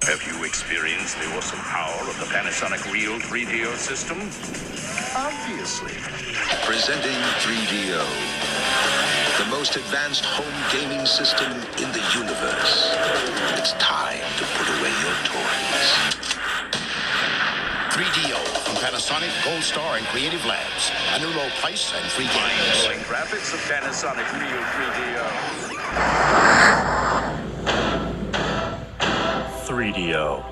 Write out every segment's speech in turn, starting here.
Have you experienced the awesome power of the Panasonic Real 3DO system? Obviously. Presenting 3DO, the most advanced home gaming system in the universe. It's time to put away your toys. 3DO from Panasonic, Gold Star, and Creative Labs. A new low price and free games. Mind-blowing graphics of Panasonic Real 3DO. 3DO.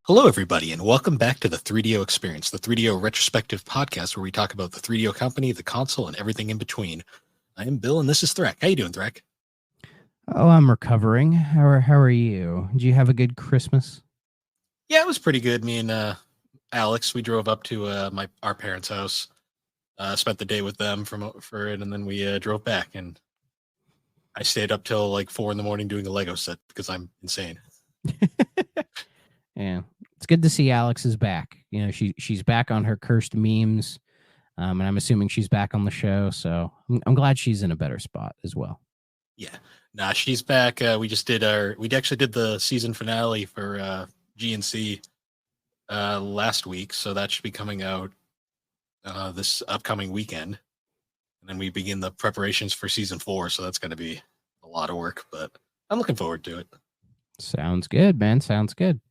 Hello, everybody, and welcome back to the 3DO Experience, the 3DO retrospective podcast where we talk about the 3DO company, the console, and everything in between. I am Bill, and this is Threk. How you doing, Threk? Oh, I'm recovering. How are you? Did you have a good Christmas? Yeah, it was pretty good. Me and Alex, we drove up to our parents' house, spent the day with them for it, and then we drove back. And I stayed up till like 4 a.m. doing a Lego set because I'm insane. Yeah, it's good to see Alex is back. You know, she's back on her cursed memes, and I'm assuming she's back on the show. So I'm glad she's in a better spot as well. Yeah, nah, she's back. We actually did the season finale for GNC last week, so that should be coming out this upcoming weekend, and then we begin the preparations for season 4. So that's going to be a lot of work, but I'm looking forward to it. Sounds good, man. Sounds good.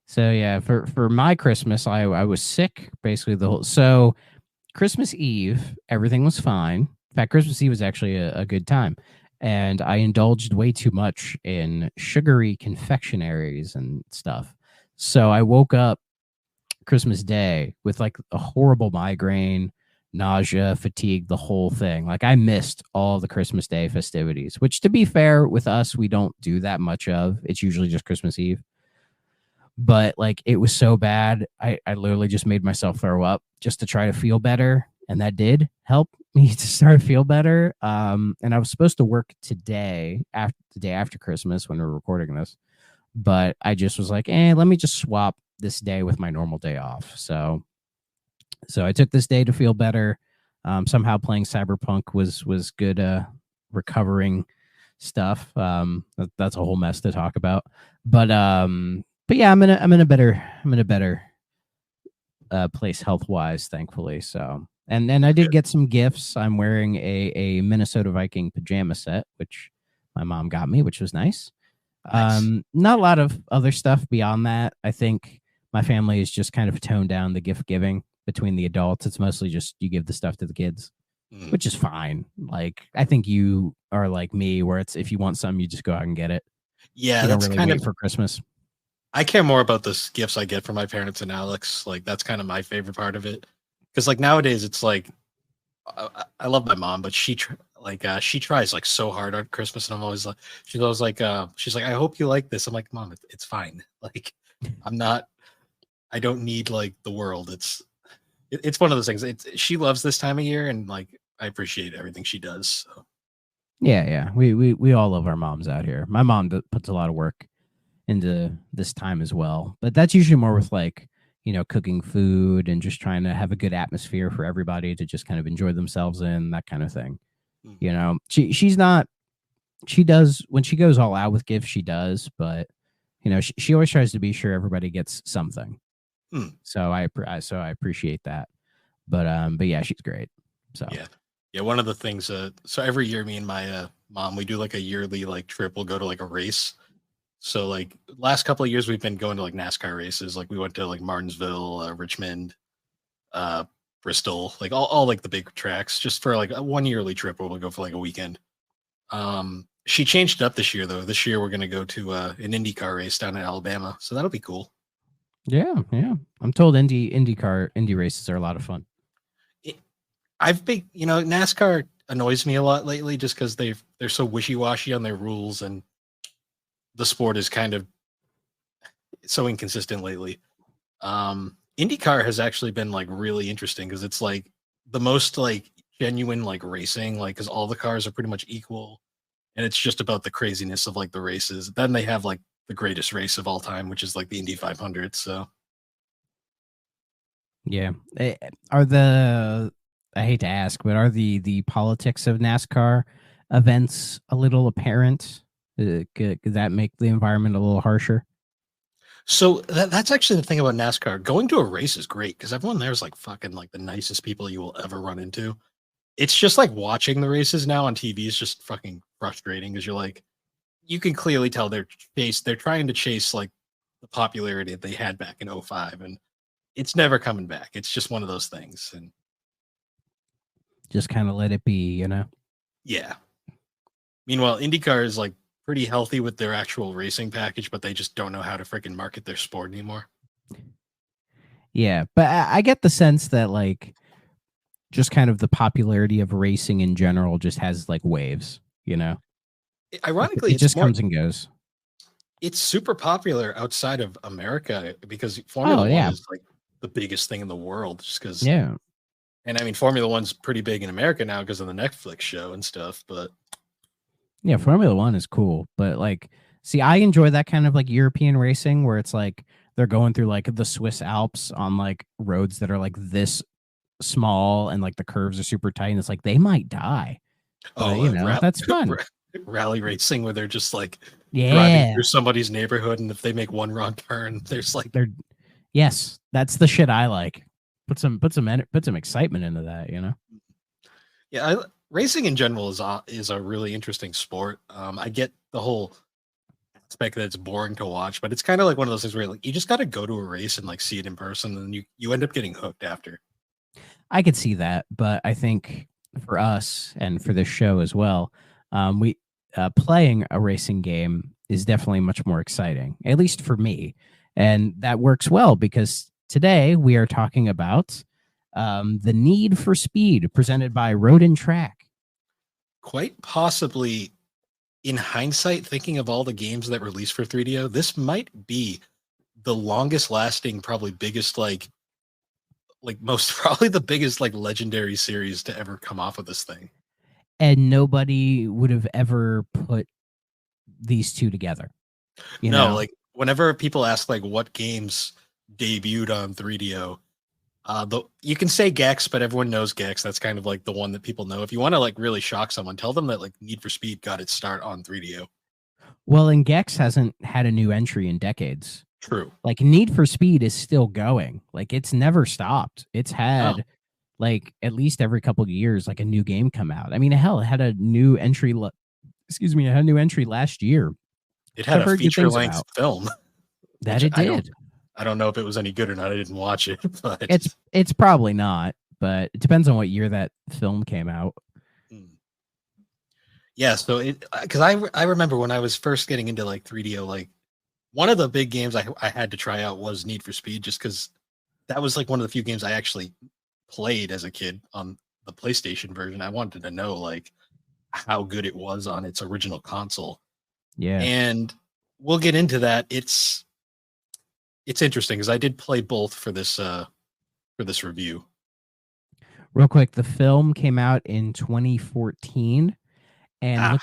So yeah, for my Christmas, I was sick basically so Christmas Eve, everything was fine. In fact, Christmas Eve was actually a good time. And I indulged way too much in sugary confectionaries and stuff. So I woke up Christmas Day with like a horrible migraine, nausea, fatigue, the whole thing. Like I missed all the Christmas Day festivities, which to be fair with us, we don't do that much of. It's usually just Christmas Eve. But like it was so bad, I literally just made myself throw up just to try to feel better. And that did help me to start to feel better. And I was supposed to work today, the day after Christmas when we were recording this. But I just was like, let me just swap this day with my normal day off. So I took this day to feel better. Somehow playing Cyberpunk was good recovering stuff. That's a whole mess to talk about. But yeah, I'm in a better place health wise, thankfully. So and I did get some gifts. I'm wearing a Minnesota Viking pajama set, which my mom got me, which was nice. Not a lot of other stuff beyond that. I think my family is just kind of toned down the gift giving between the adults. It's mostly just you give the stuff to the kids, which is fine. Like I think you are like me, where it's if you want something, you just go out and get it. Yeah, you that's don't really kind wait of for Christmas. I care more about the gifts I get from my parents and Alex. Like that's kind of my favorite part of it. Because like nowadays, it's like I love my mom, but she tries like so hard on Christmas, and I'm always like, she's like, I hope you like this. I'm like, Mom, it's fine. Like, I don't need like the world. It's one of those things. She loves this time of year, and like I appreciate everything she does. So. Yeah, we all love our moms out here. My mom puts a lot of work into this time as well, but that's usually more with like, you know, cooking food and just trying to have a good atmosphere for everybody to just kind of enjoy themselves in, that kind of thing. You know, she does when she goes all out with gifts, she does, but you know, she always tries to be sure everybody gets something. So I appreciate that. But yeah, she's great. So yeah. One of the things, so every year, me and my mom, we do like a yearly like trip. We'll go to like a race. So like last couple of years, we've been going to like NASCAR races. Like we went to like Martinsville, Richmond, Bristol, like all like the big tracks, just for like a 1 yearly trip where we'll go for like a weekend. She changed it up this year though. This year we're gonna go to an IndyCar race down in Alabama, so that'll be cool. Yeah. I'm told Indy races are a lot of fun. NASCAR annoys me a lot lately just because they're so wishy-washy on their rules, and the sport is kind of so inconsistent lately. IndyCar has actually been like really interesting because it's like the most like genuine like racing, like because all the cars are pretty much equal, and it's just about the craziness of like the races. Then they have like the greatest race of all time, which is like the Indy 500. So yeah, are the I hate to ask, but are the politics of NASCAR events a little apparent? Could that make the environment a little harsher? So that's actually the thing about NASCAR. Going to a race is great because everyone there is like fucking like the nicest people you will ever run into. It's just like watching the races now on TV is just fucking frustrating because you're like, you can clearly tell they're trying to chase like the popularity that they had back in '05, and it's never coming back. It's just one of those things. And Just kind of let it be, you know? yeah. Meanwhile, IndyCar is like pretty healthy with their actual racing package, but they just don't know how to freaking market their sport anymore. Yeah, but I get the sense that like just kind of the popularity of racing in general just has like waves, you know? Ironically, It it's just more, comes and goes. it's super popular outside of America because Formula One yeah. is like the biggest thing in the world just because Yeah. and I mean Formula One's pretty big in America now because of the Netflix show and stuff, but Yeah, Formula One is cool, but like, see, I enjoy that kind of like European racing where it's like they're going through like the Swiss Alps on like roads that are like this small and like the curves are super tight, and it's like they might die. But, you know, that's fun. Rally racing where they're just like driving Yeah, through somebody's neighborhood, and if they make one wrong turn, there's like they're yes, that's the shit I like. Put some excitement into that, you know. yeah, racing in general is a really interesting sport. I get the whole aspect that it's boring to watch, but it's kind of like one of those things where like you just got to go to a race and like see it in person, and you end up getting hooked after. I could see that, but I think for us and for this show as well, we playing a racing game is definitely much more exciting, at least for me, and that works well because today we are talking about the Need for Speed presented by Road and Track. Quite possibly, in hindsight, thinking of all the games that released for 3DO, this might be the longest lasting, probably biggest like most probably the biggest like legendary series to ever come off of this thing. And nobody would have ever put these two together. You know? Like whenever people ask like what games debuted on 3DO, you can say Gex, but everyone knows Gex. That's kind of like the one that people know. If you want to like really shock someone, tell them that like Need for Speed got its start on 3DO. Well, and Gex hasn't had a new entry in decades. True. Like Need for Speed is still going. Like it's never stopped. It's had like at least every couple of years like a new game come out. I mean, hell, it had a new entry. It had a new entry last year. It had a feature-length film. That it did. I don't know if it was any good or not. I didn't watch it, but it's probably not. But it depends on what year that film came out. Yeah, so because I remember when I was first getting into like 3DO, like one of the big games I had to try out was Need for Speed, just because that was like one of the few games I actually played as a kid on the PlayStation version. I wanted to know like how good it was on its original console. Yeah, and we'll get into that. It's interesting because I did play both for this review. Real quick, the film came out in 2014. And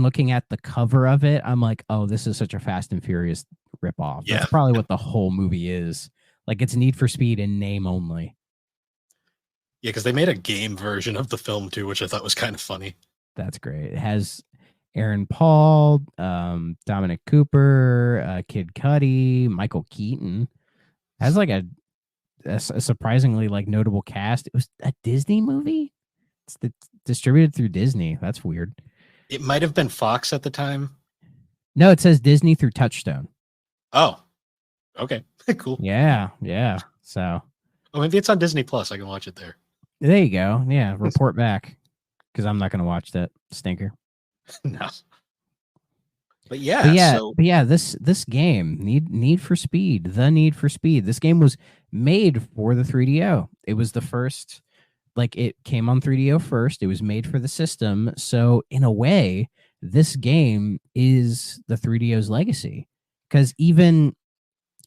looking at the cover of it, I'm like, oh, this is such a Fast and Furious ripoff. Yeah. That's probably what the whole movie is. Like it's Need for Speed in name only. Yeah, because they made a game version of the film too, which I thought was kind of funny. That's great. It has Aaron Paul, Dominic Cooper, Kid Cudi, Michael Keaton. It has like a surprisingly like notable cast. It was a Disney movie. It's distributed through Disney. That's weird. It might have been Fox at the time. No, it says Disney through Touchstone. Oh, okay. Cool. Yeah. So, maybe it's on Disney Plus. I can watch it there. There you go. Yeah, report back because I'm not going to watch that stinker. No. But yeah, this game Need for Speed, the Need for Speed. This game was made for the 3DO. It was the first. Like it came on 3DO first. It was made for the system. So in a way, this game is the 3DO's legacy. Because even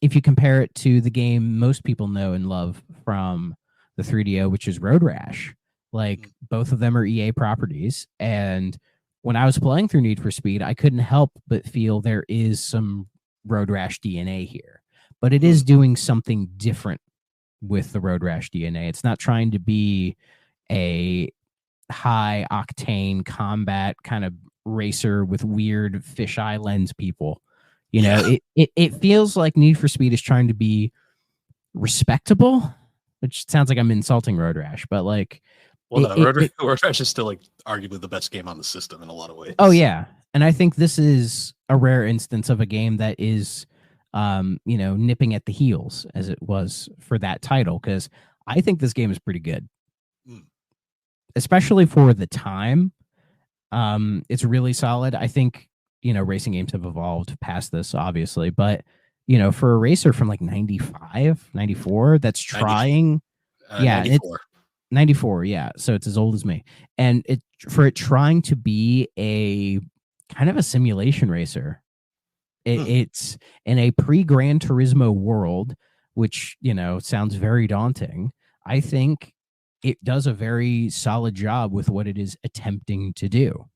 if you compare it to the game most people know and love from the 3DO, which is Road Rash, like both of them are EA properties. And when I was playing through Need for Speed, I couldn't help but feel there is some Road Rash DNA here. But it is doing something different with the Road Rash DNA. It's not trying to be a high octane combat kind of racer with weird fisheye lens people. You know, it feels like Need for Speed is trying to be respectable, which sounds like I'm insulting Road Rash, but like, well, no, Road Rash is still like arguably the best game on the system in a lot of ways. oh yeah, and I think this is a rare instance of a game that is, you know, nipping at the heels as it was for that title, because I think this game is pretty good, especially for the time. It's really solid. I think, you know, racing games have evolved past this, obviously, but you know, for a racer from like 95, 94, that's trying, 94. 94, yeah. So it's as old as me. And it trying to be a kind of a simulation racer. It's in a pre-Gran Turismo world, which, you know, sounds very daunting. I think it does a very solid job with what it is attempting to do.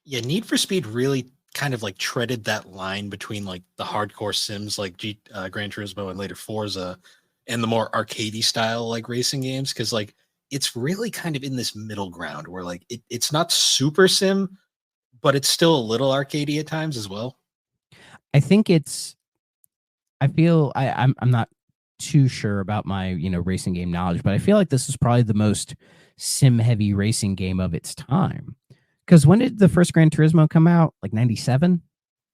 Yeah, Need for Speed really kind of like treaded that line between like the hardcore sims like Gran Turismo and later Forza and the more arcadey style like racing games, because like it's really kind of in this middle ground where like it's not super sim, but it's still a little arcadey at times as well. I think I'm not too sure about my, you know, racing game knowledge, but I feel like this is probably the most sim heavy racing game of its time. Because when did the first Gran Turismo come out? Like 97,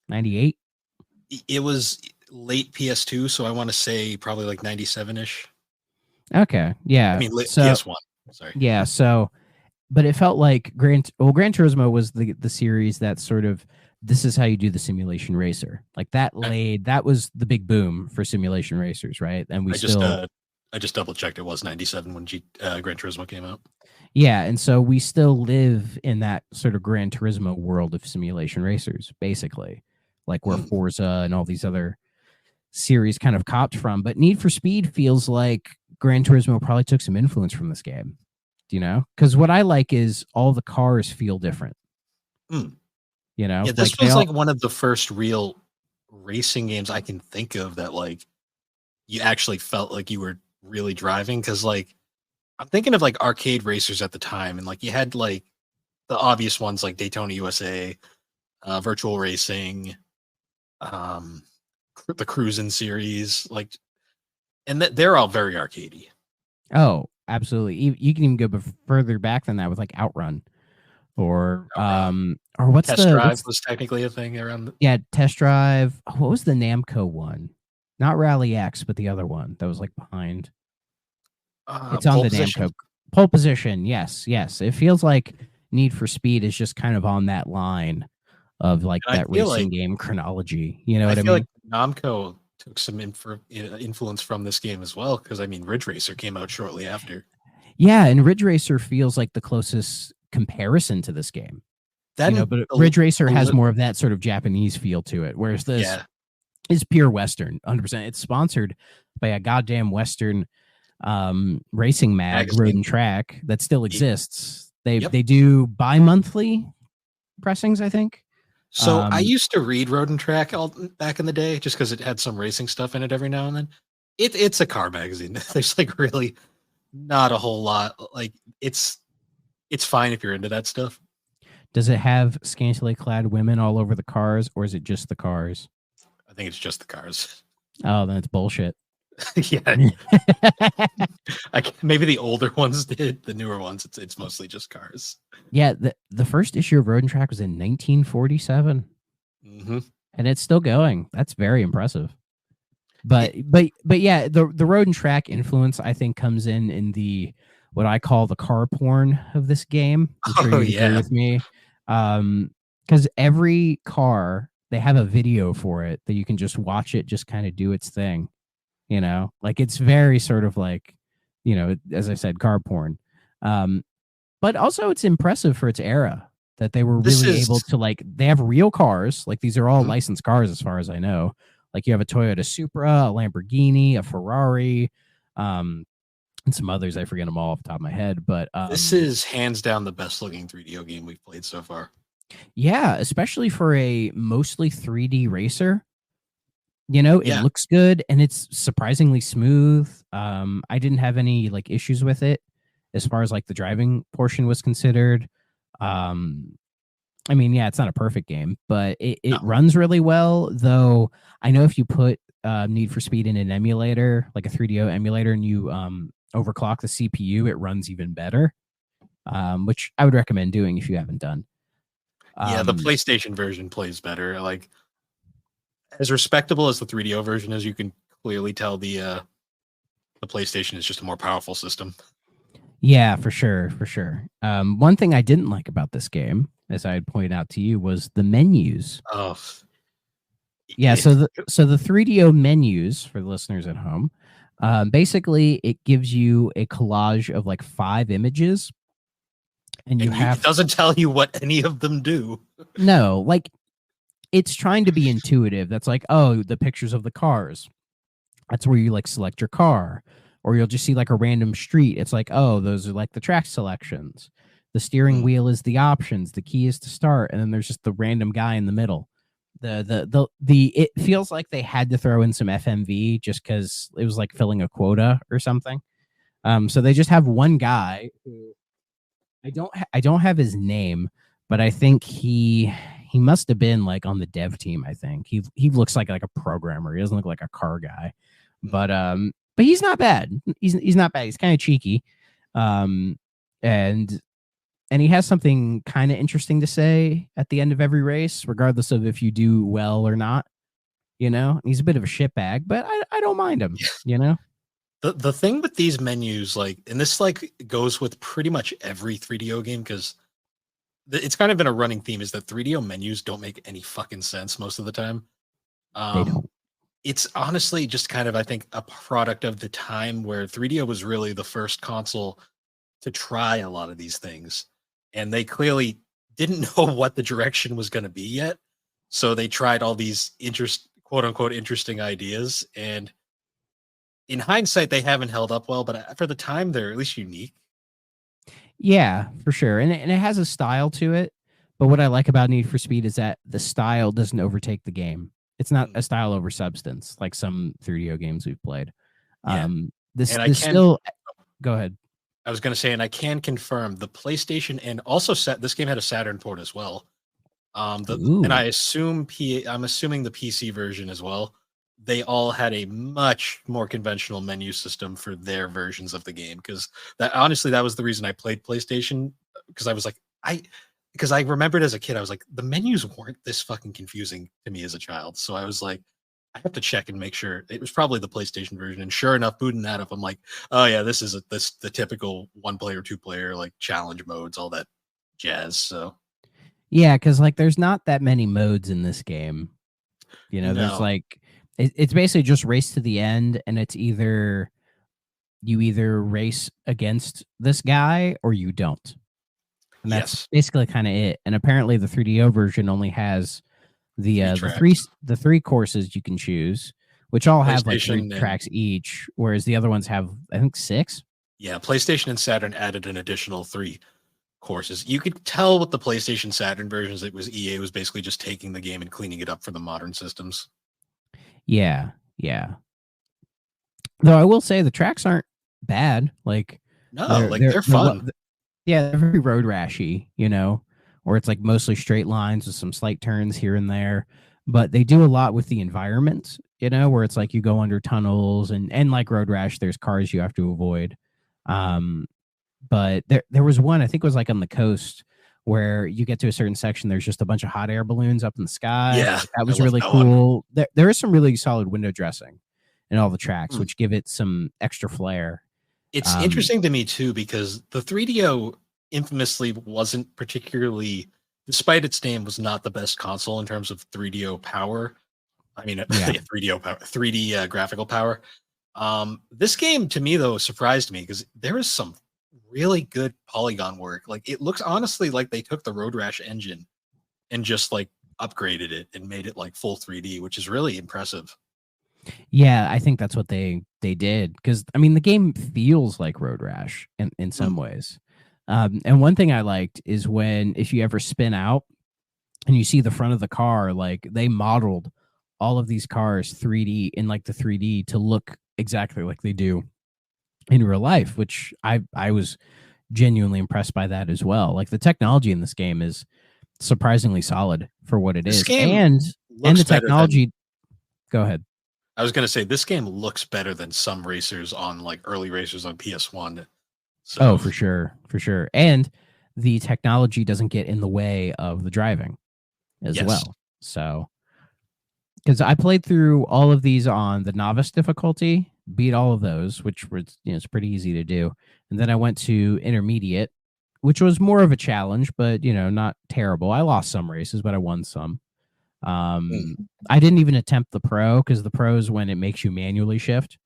98? It was late PS2, so I want to say probably like 97-ish. Okay, yeah. I mean, so, PS1. Sorry. Yeah, so, but it felt like Gran Turismo was the series that sort of, this is how you do the simulation racer. Like that was the big boom for simulation racers, right? And I just double checked. It was 97 when Gran Turismo came out. Yeah, and so we still live in that sort of Gran Turismo world of simulation racers, basically, like where Forza and all these other series kind of copped from. But Need for Speed feels like Gran Turismo probably took some influence from this game, you know? Because what I like is all the cars feel different. You know? Yeah, this was like one of the first real racing games I can think of that like you actually felt like you were really driving, because like I'm thinking of like arcade racers at the time, and like you had like the obvious ones like Daytona USA, Virtual Racing, the Cruising series, like, and they're all very arcadey. Oh, absolutely. You can even go further back than that with like Outrun, or what's Test Drive was technically a thing around. Yeah, Test Drive. What was the Namco one? Not Rally X, but the other one that was like behind. It's on the Namco Pole Position. Yes. It feels like Need for Speed is just kind of on that line of like that racing game chronology. You know what I mean? Like Namco took some influence from this game as well, because I mean Ridge Racer came out shortly after. Yeah, and Ridge Racer feels like the closest comparison to this game. But Ridge Racer has more of that sort of Japanese feel to it, whereas this is pure Western, 100%. It's sponsored by a goddamn Western racing magazine, Road and Track, that still exists. They do bi-monthly pressings, I think. So I used to read Road and Track back in the day, just because it had some racing stuff in it every now and then. It's a car magazine. There's like really not a whole lot. Like it's fine if you're into that stuff. Does it have scantily clad women all over the cars, or is it just the cars? I think it's just the cars. Oh, then it's bullshit. Yeah. Maybe the older ones did. The newer ones, it's mostly just cars. Yeah, the first issue of Road and Track was in 1947. And it's still going. That's very impressive. But yeah, the Road and Track influence, I think, comes in the what I call the car porn of this game. I'm sure you agree with me. Because every car, they have a video for it that you can just watch it just kind of do its thing. You know, like it's very sort of like, you know, as I said, car porn. But also it's impressive for its era that they were really able to, like, they have real cars. Like these are all licensed cars as far as I know. Like you have a Toyota Supra, a Lamborghini, a Ferrari, and some others. I forget them all off the top of my head. But this is hands down the best looking 3DO game we've played so far. Yeah, especially for a mostly 3D racer. You know, it looks good and it's surprisingly smooth. I didn't have any like issues with it. as far as like the driving portion was considered. I mean, yeah, it's not a perfect game, but it No. runs really well. Though I know if you put Need for Speed in an emulator, like a 3DO emulator, and you overclock the CPU, it runs even better. Which I would recommend doing if you haven't done. Yeah, the PlayStation version plays better. Like, as respectable as the 3DO version is, you can clearly tell the PlayStation is just a more powerful system. Yeah, for sure, for sure. One thing I didn't like about this game, as I had pointed out to you, was the menus. Oh, Yeah, so the 3DO menus for the listeners at home, basically it gives you a collage of like 5 images, and it doesn't tell you what any of them do. No, like it's trying to be intuitive. That's like, oh, the pictures of the cars. That's where you like select your car, or you'll just see like a random street. It's like, oh, those are like the track selections. The steering wheel is the options. The key is to start, and then there's just the random guy in the middle. It feels like they had to throw in some FMV just because it was like filling a quota or something. So they just have one guy who I don't have his name, but I think he must have been like on the dev team. I think he looks like a programmer. He doesn't look like a car guy, but he's not bad. He's not bad. He's kind of cheeky, and he has something kind of interesting to say at the end of every race, regardless of if you do well or not. You know, he's a bit of a shitbag, but I don't mind him. You know. The thing with these menus, like, and this like goes with pretty much every 3DO game, because it's kind of been a running theme, is that 3DO menus don't make any fucking sense most of the time. They don't. It's honestly just kind of, I think, a product of the time where 3DO was really the first console to try a lot of these things, and they clearly didn't know what the direction was going to be yet. So they tried all these quote unquote interesting ideas, and in hindsight, they haven't held up well, but for the time, they're at least unique. Yeah, for sure. And it has a style to it. But what I like about Need for Speed is that the style doesn't overtake the game. It's not a style over substance like some 3DO games we've played. Yeah. Still go ahead. I was going to say, and I can confirm the PlayStation, and also this game had a Saturn port as well. And I'm assuming the PC version as well. They all had a much more conventional menu system for their versions of the game, because that was the reason I played PlayStation, because I was like, because I remembered as a kid, I was like, the menus weren't this fucking confusing to me as a child. So I was like, I have to check and make sure. It was probably the PlayStation version, and sure enough, booting that up, I'm like, oh yeah, this is the typical 1-player, 2-player like challenge modes, all that jazz. So yeah, because like there's not that many modes in this game. You know, there's like it's basically just race to the end, and it's either race against this guy or you don't. And that's basically kind of it. And apparently the 3DO version only has the three courses you can choose, which all have like 3 tracks each, whereas the other ones have, I think, 6. Yeah, PlayStation and Saturn added an additional 3 courses. You could tell with the PlayStation Saturn versions, EA was basically just taking the game and cleaning it up for the modern systems. Yeah. Though I will say the tracks aren't bad. Like they're fun. They're very road rashy, you know, or it's like mostly straight lines with some slight turns here and there. But they do a lot with the environment, you know, where it's like you go under tunnels and like Road Rash, there's cars you have to avoid. But there was one, I think it was like on the coast, where you get to a certain section, there's just a bunch of hot air balloons up in the sky. Yeah, that was really cool. There is some really solid window dressing in all the tracks, which give it some extra flair. It's interesting to me too, because the 3DO infamously wasn't particularly, despite its name, was not the best console in terms of 3DO power. I mean, 3D graphical power. This game to me though surprised me, because there is some really good polygon work. Like, it looks honestly like they took the Road Rash engine and just like upgraded it and made it like full 3D, which is really impressive. Yeah, I think that's what they did, because I mean the game feels like Road Rash in some ways. And one thing I liked is if you ever spin out and you see the front of the car, like they modeled all of these cars 3D in like the 3D to look exactly like they do in real life, which I was genuinely impressed by that as well. Like the technology in this game is surprisingly solid for what it This is, game and looks the better than. technology. Go ahead. I was gonna say this game looks better than some racers on like early racers on PS1. So Oh, for sure, for sure, and the technology doesn't get in the way of the driving as yes. well. So, because I played through all of these on the novice difficulty, beat all of those, which was it's pretty easy to do, and then I went to intermediate, which was more of a challenge, but not terrible. I lost some races, but I won some. I didn't even attempt the pro because the pro is when it makes you manually shift.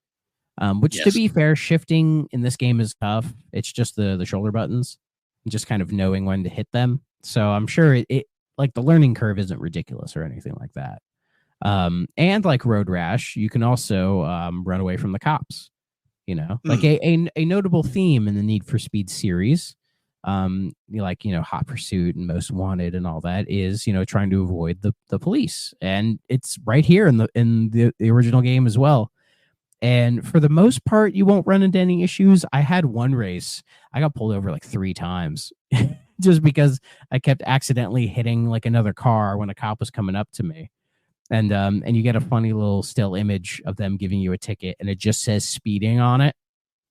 Which to Yes. be fair, shifting in this game is tough. It's just the shoulder buttons, and just kind of knowing when to hit them. So I'm sure it like the learning curve isn't ridiculous or anything like that. And like Road Rash, you can also run away from the cops. Like a notable theme in the Need for Speed series, Hot Pursuit and Most Wanted and all that is trying to avoid the police, and it's right here in the original game as well. And for the most part, you won't run into any issues. I had one race, I got pulled over like 3 times just because I kept accidentally hitting like another car when a cop was coming up to me. And you get a funny little still image of them giving you a ticket, and it just says speeding on it,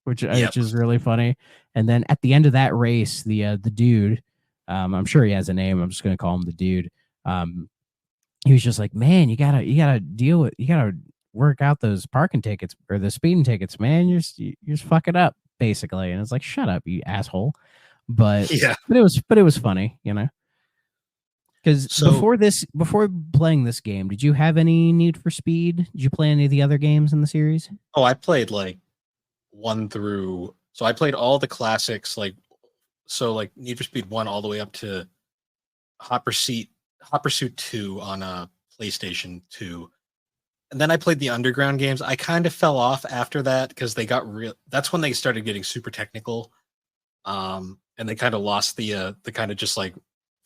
which is really funny. And then at the end of that race, the dude, I'm sure he has a name. I'm just gonna call him the dude. He was just like, man, you gotta work out those parking tickets or the speeding tickets, man. You're just fucking up basically. And it's like, shut up, you asshole. But but it was funny, Because before playing this game, did you have any Need for Speed? Did you play any of the other games in the series? Oh, I played like 1 through. So I played all the classics, like Need for Speed 1 all the way up to Hot Pursuit 2 on a PlayStation 2. And then I played the Underground games. I kind of fell off after that because they got real. That's when they started getting super technical, and they kind of lost the kind of just like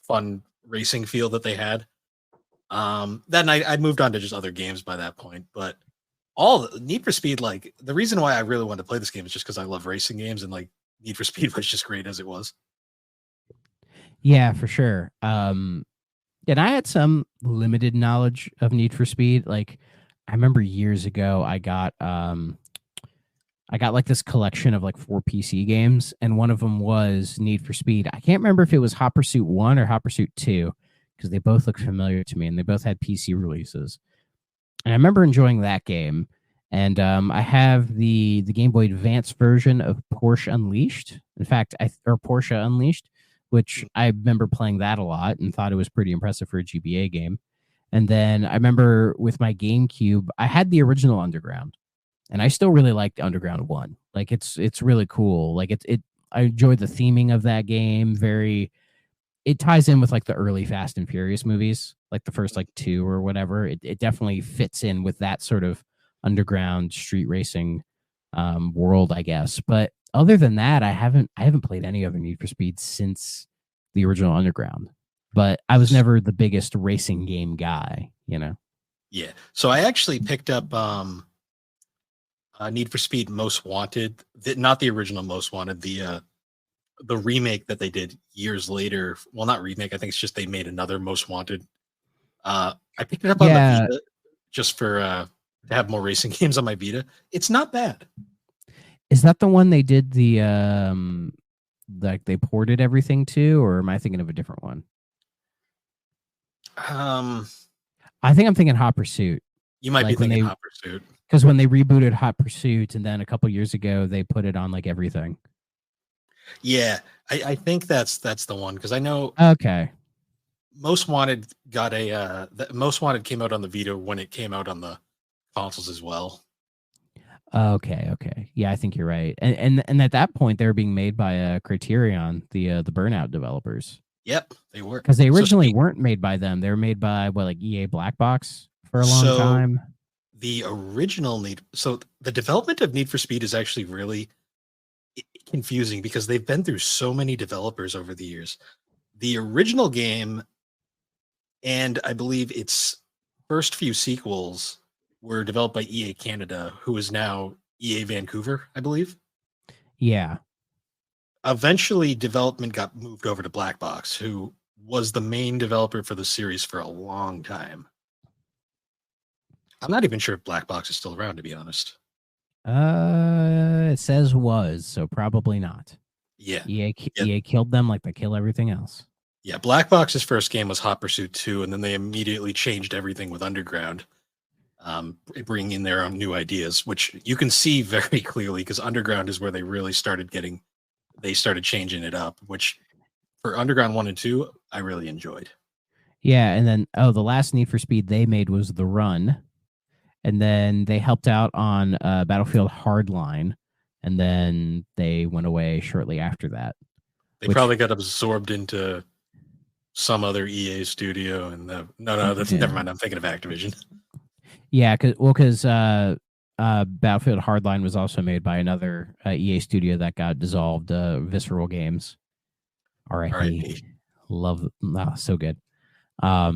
fun racing feel that they had. Then I moved on to just other games by that point. But all Need for Speed, like the reason why I really wanted to play this game is just because I love racing games, and like Need for Speed was just great as it was. Yeah, for sure. And I had some limited knowledge of Need for Speed. Like I remember years ago, I got like this collection of like 4 PC games, and one of them was Need for Speed. I can't remember if it was Hot Pursuit 1 or Hot Pursuit 2 because they both look familiar to me, and they both had PC releases. And I remember enjoying that game. And I have the Game Boy Advance version of Porsche Unleashed. In fact, Porsche Unleashed, which I remember playing that a lot and thought it was pretty impressive for a GBA game. And then I remember with my GameCube, I had the original Underground, and I still really liked Underground 1. Like it's really cool. Like I enjoyed the theming of that game. It ties in with like the early Fast and Furious movies, like the first like 2 or whatever. It definitely fits in with that sort of underground street racing world, I guess. But other than that, I haven't played any other Need for Speed since the original Underground. But I was never the biggest racing game guy, Yeah. So I actually picked up Need for Speed Most Wanted, not the original Most Wanted, the remake that they did years later. Well, not remake. I think it's just they made another Most Wanted. I picked it up on the Vita just for to have more racing games on my Vita. It's not bad. Is that the one they did the like they ported everything to, or am I thinking of a different one? I think I'm thinking Hot Pursuit. You might be thinking Hot Pursuit. Because when they rebooted Hot Pursuit, and then a couple years ago they put it on like everything. Yeah, I think that's the one, because I know. Okay. Most Wanted got Most Wanted came out on the Vita when it came out on the consoles as well. Okay. Yeah, I think you're right. And at that point they were being made by Criterion, the Burnout developers. Yep, they were. Because they originally weren't made by them. They were made by EA Black Box for a long time. The original the development of Need for Speed is actually really confusing because they've been through so many developers over the years. The original game, and I believe its first few sequels, were developed by EA Canada, who is now EA Vancouver, I believe. Yeah. Eventually, development got moved over to Black Box, who was the main developer for the series for a long time. I'm not even sure if Black Box is still around, to be honest. It says was, so probably not. Yeah. EA killed them like they kill everything else. Yeah, Black Box's first game was Hot Pursuit 2, and then they immediately changed everything with Underground, bringing in their own new ideas, which you can see very clearly because Underground is where they really started changing it up, which for Underground 1 and 2, I really enjoyed. Yeah, and then, the last Need for Speed they made was The Run, and then they helped out on Battlefield Hardline, and then they went away shortly after that. They probably got absorbed into some other EA studio, and never mind. I'm thinking of Activision. Yeah, because Battlefield Hardline was also made by another EA studio that got dissolved, Visceral Games. R.I.P. Love, so good. I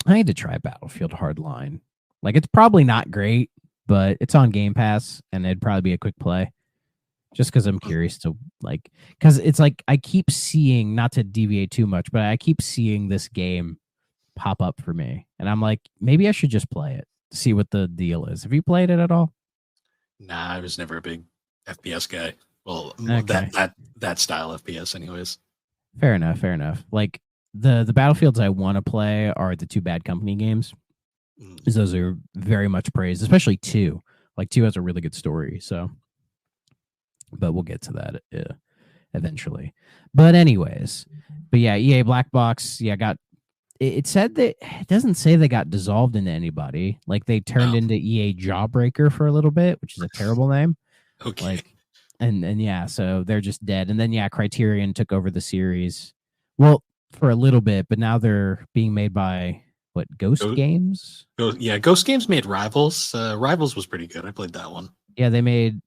need to try Battlefield Hardline. Like, it's probably not great, but it's on Game Pass, and it'd probably be a quick play. Just because I'm curious to, like, because it's like I keep seeing, not to deviate too much, but I keep seeing this game pop up for me, and I'm like, maybe I should just play it to see what the deal is. Have you played it at all? Nah, I was never a big FPS guy. Well, Okay. that style FPS, anyways. Fair enough. Like the Battlefields I want to play are the two Bad Company games, because those are very much praised, especially 2. Like 2 has a really good story, so. But we'll get to that eventually. But anyways, yeah, EA Black Box, got. It said that it doesn't say they got dissolved into anybody. Like they turned into EA Jawbreaker for a little bit, which is a terrible name. Okay. Like, and yeah, so they're just dead. And then Criterion took over the series. Well, for a little bit, but now they're being made by Ghost Games? Ghost Games made Rivals. Rivals was pretty good. I played that one. Yeah, they made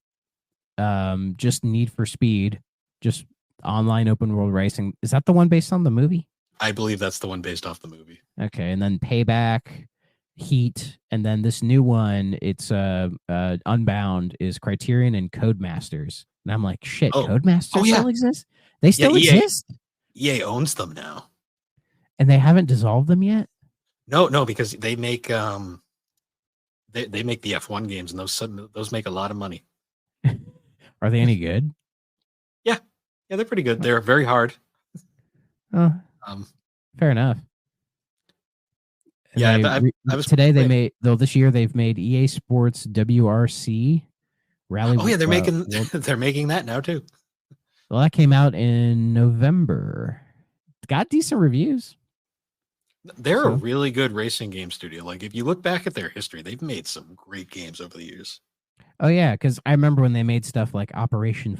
just Need for Speed, just online open world racing. Is that the one based on the movie? I believe that's the one based off the movie. Okay, and then Payback, Heat, and then this new one, it's Unbound, is Criterion and Codemasters. And I'm like, shit, Codemasters still exist? They still exist? EA owns them now. And they haven't dissolved them yet? No, because they make they make the F1 games, and those make a lot of money. Are they any good? Yeah, they're pretty good. They're very hard. Fair enough. Yeah, this year they've made EA Sports WRC Rally. Oh yeah, they're making that now too. Well, that came out in November. Got decent reviews. They're a really good racing game studio. Like if you look back at their history, they've made some great games over the years. Oh yeah, because I remember when they made stuff like Operation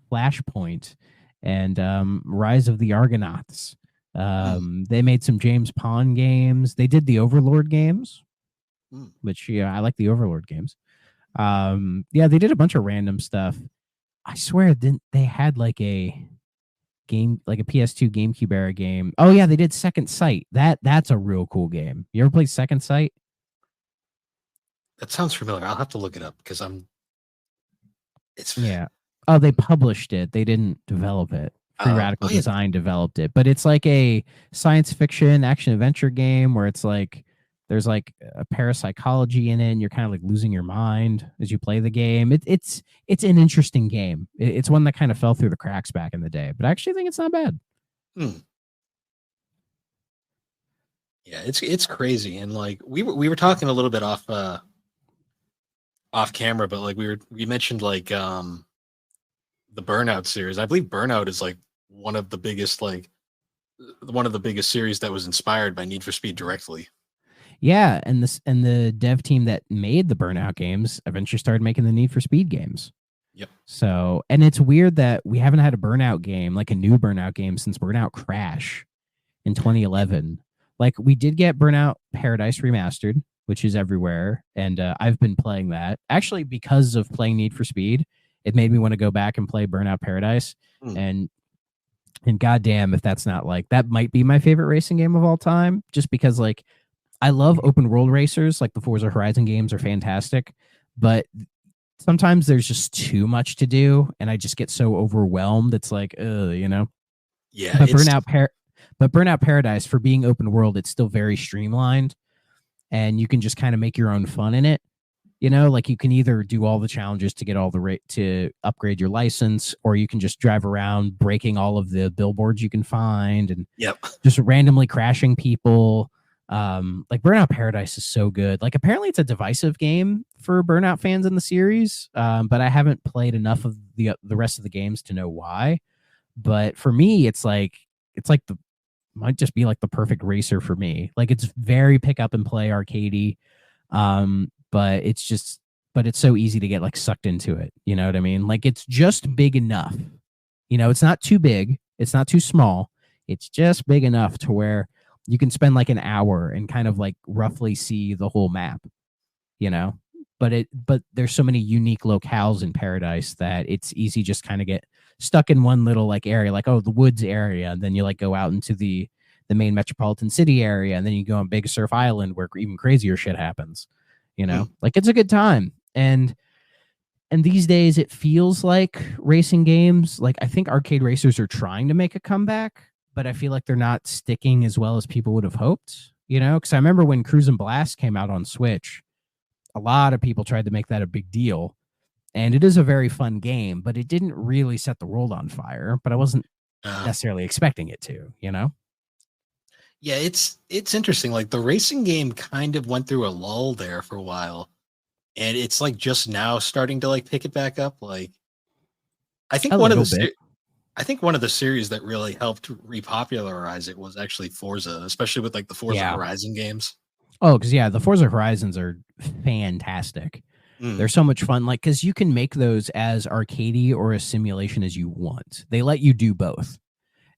Flashpoint and Rise of the Argonauts. They made some James Pond games. They did the Overlord games, which I like the Overlord games. They did a bunch of random stuff. I swear, they had like a game, like a PS2 GameCube era game. Oh yeah, they did Second Sight. That's a real cool game. You ever played Second Sight? That sounds familiar. I'll have to look it up because Oh, they published it. They didn't develop it. Free Radical Design developed it, but it's like a science fiction action adventure game where it's like there's like a parapsychology in it, and you're kind of like losing your mind as you play the game. It's an interesting game. It's one that kind of fell through the cracks back in the day, but I actually think it's not bad. Yeah, it's crazy, and like we were talking a little bit off camera, but like we mentioned like the Burnout series. I believe Burnout is like one of the biggest series that was inspired by Need for Speed directly. Yeah, and the dev team that made the Burnout games eventually started making the Need for Speed games. Yep. So, and it's weird that we haven't had a Burnout game, like a new Burnout game, since Burnout Crash in 2011. Like we did get Burnout Paradise Remastered, which is everywhere, and I've been playing that. Actually, because of playing Need for Speed, it made me want to go back and play Burnout Paradise. And goddamn, if that's not like, that might be my favorite racing game of all time, just because like I love open world racers. Like the Forza Horizon games are fantastic, but sometimes there's just too much to do, and I just get so overwhelmed. It's like, you know. Yeah, But it's Burnout Paradise, for being open world, it's still very streamlined, and you can just kind of make your own fun in it. You know, like you can either do all the challenges to get all the rate to upgrade your license, or you can just drive around breaking all of the billboards you can find and yep. just randomly crashing people. Like Burnout Paradise is so good. Like apparently it's a divisive game for Burnout fans in the series, but I haven't played enough of the rest of the games to know why. But for me, it's like the might just be like the perfect racer for me. Like it's very pick up and play arcadey. But it's so easy to get like sucked into it. You know what I mean? Like it's just big enough. You know, it's not too big, it's not too small. It's just big enough to where you can spend like an hour and kind of like roughly see the whole map, you know? But there's so many unique locales in Paradise that it's easy just kind of get stuck in one little like area, like, oh, the woods area, and then you like go out into the main metropolitan city area, and then you go on Big Surf Island where even crazier shit happens. You know, like it's a good time. And these days it feels like racing games, like I think arcade racers are trying to make a comeback, but I feel like they're not sticking as well as people would have hoped, you know, because I remember when Cruise and Blast came out on Switch, a lot of people tried to make that a big deal. And it is a very fun game, but it didn't really set the world on fire, but I wasn't necessarily expecting it to, you know? Yeah, it's interesting. Like the racing game kind of went through a lull there for a while, and it's like just now starting to like pick it back up. Like I think one of the series that really helped repopularize it was actually Forza, especially with like the Forza Horizon games. Oh, because the Forza Horizons are fantastic. They're so much fun. Like, because you can make those as arcadey or a simulation as you want. They let you do both,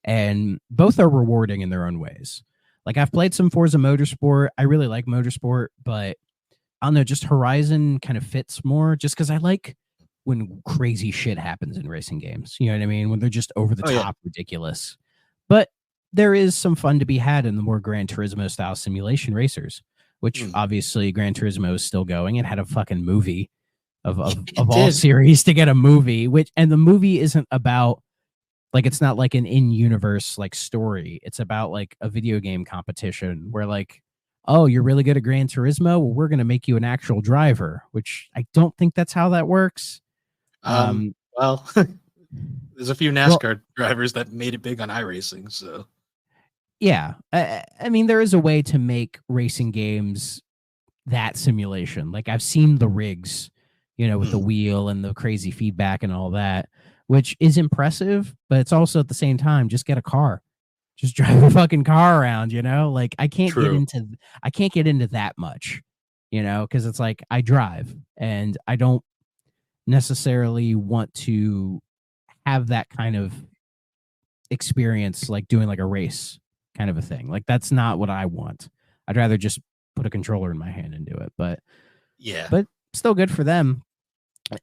and both are rewarding in their own ways. Like I've played some Forza Motorsport. I really like Motorsport, but I don't know, just Horizon kind of fits more just because I like when crazy shit happens in racing games. You know what I mean? When they're just over the top ridiculous. But there is some fun to be had in the more Gran Turismo style simulation racers, which obviously Gran Turismo is still going. It had a fucking movie of all series to get a movie, and the movie isn't about, like, it's not like an in-universe like story. It's about like a video game competition where like, oh, you're really good at Gran Turismo? Well, we're going to make you an actual driver, which I don't think that's how that works. Well, there's a few NASCAR drivers that made it big on iRacing, so. Yeah. I mean, there is a way to make racing games that simulation. Like I've seen the rigs, you know, with the wheel and the crazy feedback and all that, which is impressive, but it's also at the same time, just get a car. Just drive a fucking car around, you know? Like I can't get into that much, you know, because it's like I drive and I don't necessarily want to have that kind of experience like doing like a race kind of a thing. Like that's not what I want. I'd rather just put a controller in my hand and do it. But still good for them.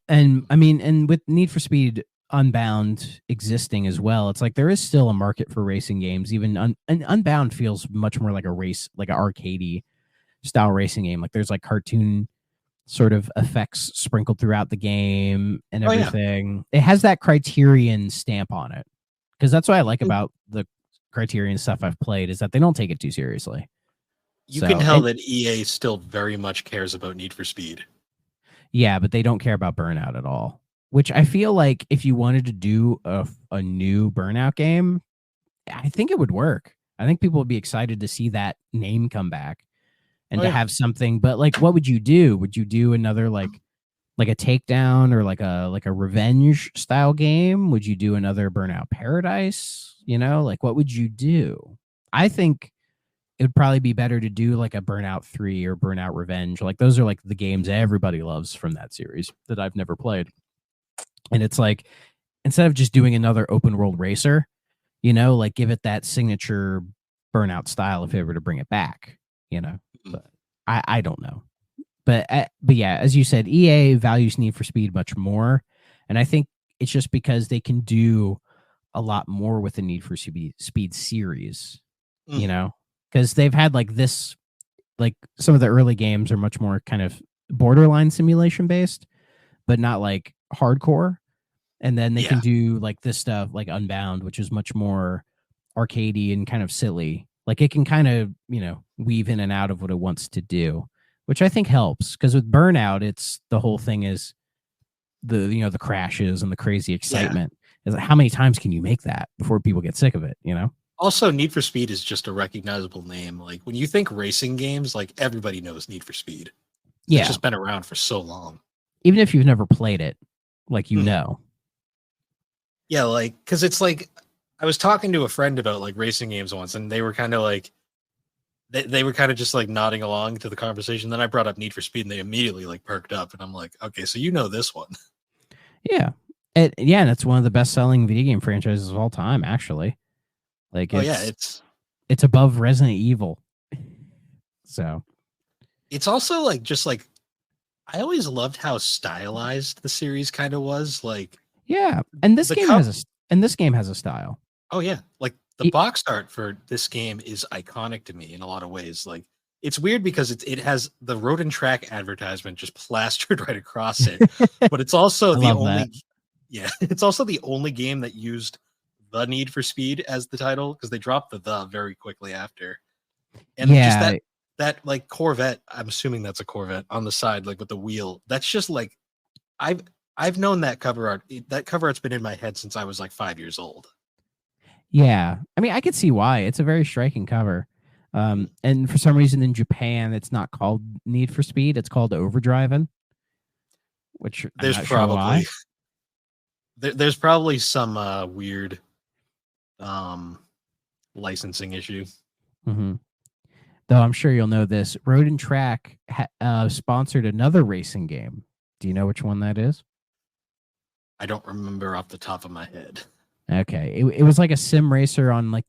And I mean, and with Need for Speed Unbound existing as well, it's like there is still a market for racing games. Even and Unbound feels much more like a race, like an arcadey style racing game. Like there's like cartoon sort of effects sprinkled throughout the game and everything. It has that Criterion stamp on it, because that's what I like about the Criterion stuff I've played, is that they don't take it too seriously. You can tell that EA still very much cares about Need for Speed. Yeah, but they don't care about Burnout at all. Which I feel like if you wanted to do a new Burnout game, I think it would work. I think people would be excited to see that name come back and to have something. But like, what would you do? Would you do another like a Takedown or like a revenge style game? Would you do another Burnout Paradise? You know, like what would you do? I think it would probably be better to do like a Burnout 3 or Burnout Revenge. Like those are like the games everybody loves from that series that I've never played. And it's like, instead of just doing another open world racer, you know, like give it that signature Burnout style if they were to bring it back, you know. But I don't know. But yeah, as you said, EA values Need for Speed much more. And I think it's just because they can do a lot more with the Need for Speed series, you know, because they've had like this, like some of the early games are much more kind of borderline simulation based. but not like hardcore. And then they Yeah. can do like this stuff like Unbound, which is much more arcadey and kind of silly. Like it can kind of, weave in and out of what it wants to do, which I think helps, because with Burnout, it's the whole thing is the crashes and the crazy excitement. Is like, how many times can you make that before people get sick of it, Also, Need for Speed is just a recognizable name. Like when you think racing games, like everybody knows Need for Speed. Yeah. It's just been around for so long. Even if you've never played it, like, know. Yeah, like, because it's like, I was talking to a friend about like racing games once, and they were kind of like, they were kind of just like nodding along to the conversation. Then I brought up Need for Speed, and they immediately like perked up, and I'm like, okay, so you know this one. Yeah. And it's one of the best-selling video game franchises of all time, actually. Like, it's above Resident Evil. So it's also like just like I always loved how stylized the series kind of was. Like, yeah, and this game has a style. Oh yeah, like the box art for this game is iconic to me in a lot of ways. Like, it's weird because it has the Road and Track advertisement just plastered right across it, but it's also it's also the only game that used the Need for Speed as the title, because they dropped the very quickly after. And just that like Corvette, I'm assuming that's a Corvette on the side, like with the wheel. That's just like I've known that cover art. That cover art's been in my head since I was like 5 years old. Yeah, I mean, I could see why. It's a very striking cover. And for some reason in Japan, it's not called Need for Speed. It's called Overdriving. Which there's probably there's probably some weird licensing issue. Mm-hmm. Though I'm sure you'll know this. Road and Track sponsored another racing game. Do you know which one that is? I don't remember off the top of my head. Okay. It was like a sim racer on like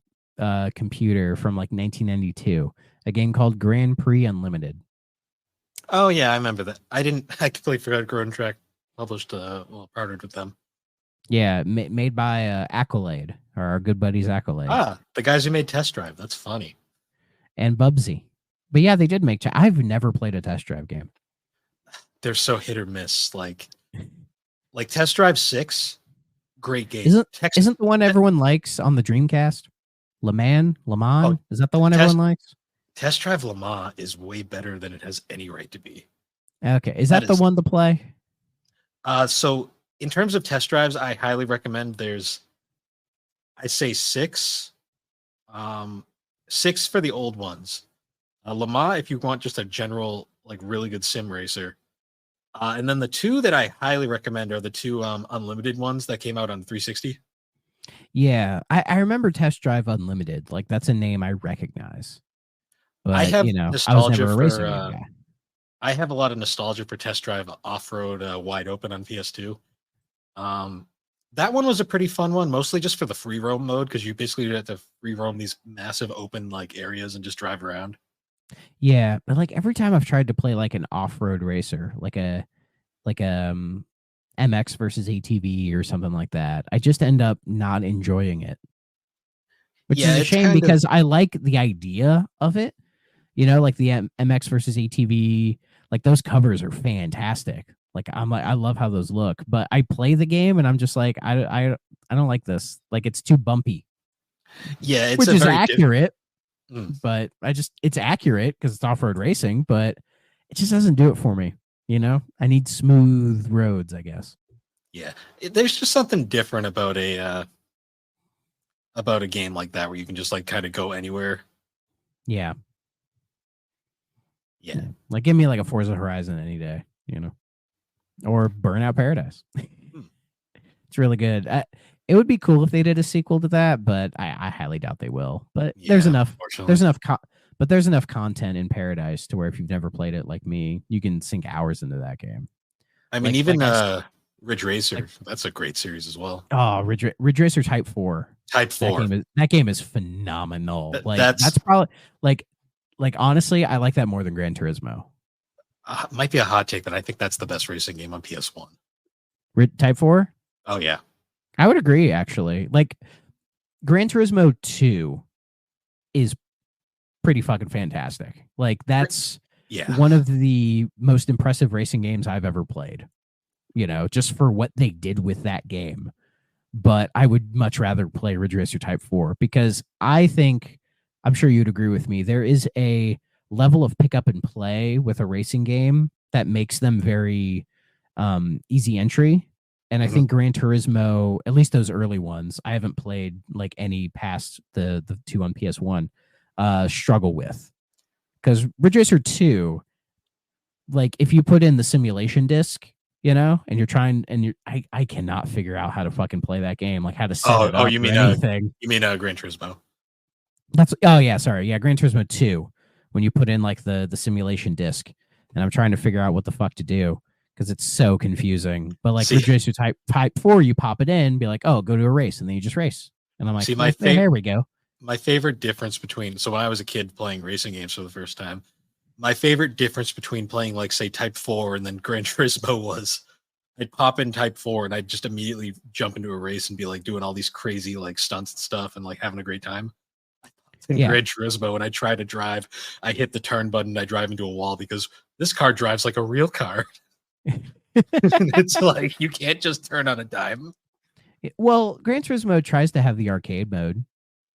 computer from like 1992. A game called Grand Prix Unlimited. Oh yeah, I remember that. I completely forgot Road and Track published partnered with them. Yeah, made by Accolade, or our good buddies Accolade. Ah, the guys who made Test Drive. That's funny. And Bubsy. But yeah, they did make I've never played a Test Drive game. They're so hit or miss. Like Test Drive 6, great game. Isn't the one everyone likes on the Dreamcast? Le Mans? Oh, is that the one everyone likes? Test Drive Le Mans is way better than it has any right to be. Okay. Is that the one to play? So in terms of test drives, I highly recommend I say 6. 6 for the old ones. Le Mans, if you want just a general, like really good sim racer. And then the 2 that I highly recommend are the 2 unlimited ones that came out on 360. Yeah, I remember Test Drive Unlimited. Like, that's a name I recognize. But, I have nostalgia I was never a racing game guy. I have a lot of nostalgia for Test Drive Off-Road Wide Open on PS2. That one was a pretty fun one, mostly just for the free roam mode, because you basically have to free roam these massive open like areas and just drive around. Yeah, but like every time I've tried to play like an off-road racer, like a MX versus ATV or something like that, I just end up not enjoying it. Which is a shame, because I like the idea of it. Like the MX versus ATV, like those covers are fantastic. Like I love how those look, but I play the game and I'm just like, I don't like this. Like, it's too bumpy. Yeah, which is accurate. But it's accurate because it's off-road racing, but it just doesn't do it for me. I need smooth roads, I guess. Yeah, there's just something different about a game like that where you can just like kind of go anywhere. Yeah. Yeah. Like, give me like a Forza Horizon any day, or Burnout Paradise. It's really good. It would be cool if they did a sequel to that, but I highly doubt they will. But there's enough content in Paradise to where if you've never played it like me, you can sink hours into that game. I mean, Ridge Racer, that's a great series as well. Oh, Ridge Racer Type 4. Type 4. That game is phenomenal. That's probably like honestly, I like that more than Gran Turismo. Might be a hot take, but I think that's the best racing game on PS1. Type 4? Oh yeah. I would agree, actually. Like, Gran Turismo 2 is pretty fucking fantastic. Like, that's one of the most impressive racing games I've ever played. just for what they did with that game. But I would much rather play Ridge Racer Type 4 because I think, I'm sure you'd agree with me, there is a level of pick up and play with a racing game that makes them very easy entry. And I think Gran Turismo, at least those early ones, I haven't played like any past the 2 on PS1, struggle with. Because Ridge Racer 2, like if you put in the simulation disc, and you're trying, and I cannot figure out how to fucking play that game, like how to set it up. You mean anything. You mean Gran Turismo? Gran Turismo 2, when you put in like the simulation disc, and I'm trying to figure out what the fuck to do because it's so confusing. But like Ridge Racer Type 4, you pop it in, be like, oh, go to a race, and then you just race. And I'm like, there we go. My favorite difference between, so when I was a kid playing racing games for the first time, my favorite difference between playing like say Type 4 and then Gran Turismo was I'd pop in Type 4 and I'd just immediately jump into a race and be like doing all these crazy like stunts and stuff and like having a great time. In Gran Turismo, when I try to drive, I hit the turn button, I drive into a wall because this car drives like a real car. It's like you can't just turn on a dime. Well, Gran Turismo tries to have the arcade mode,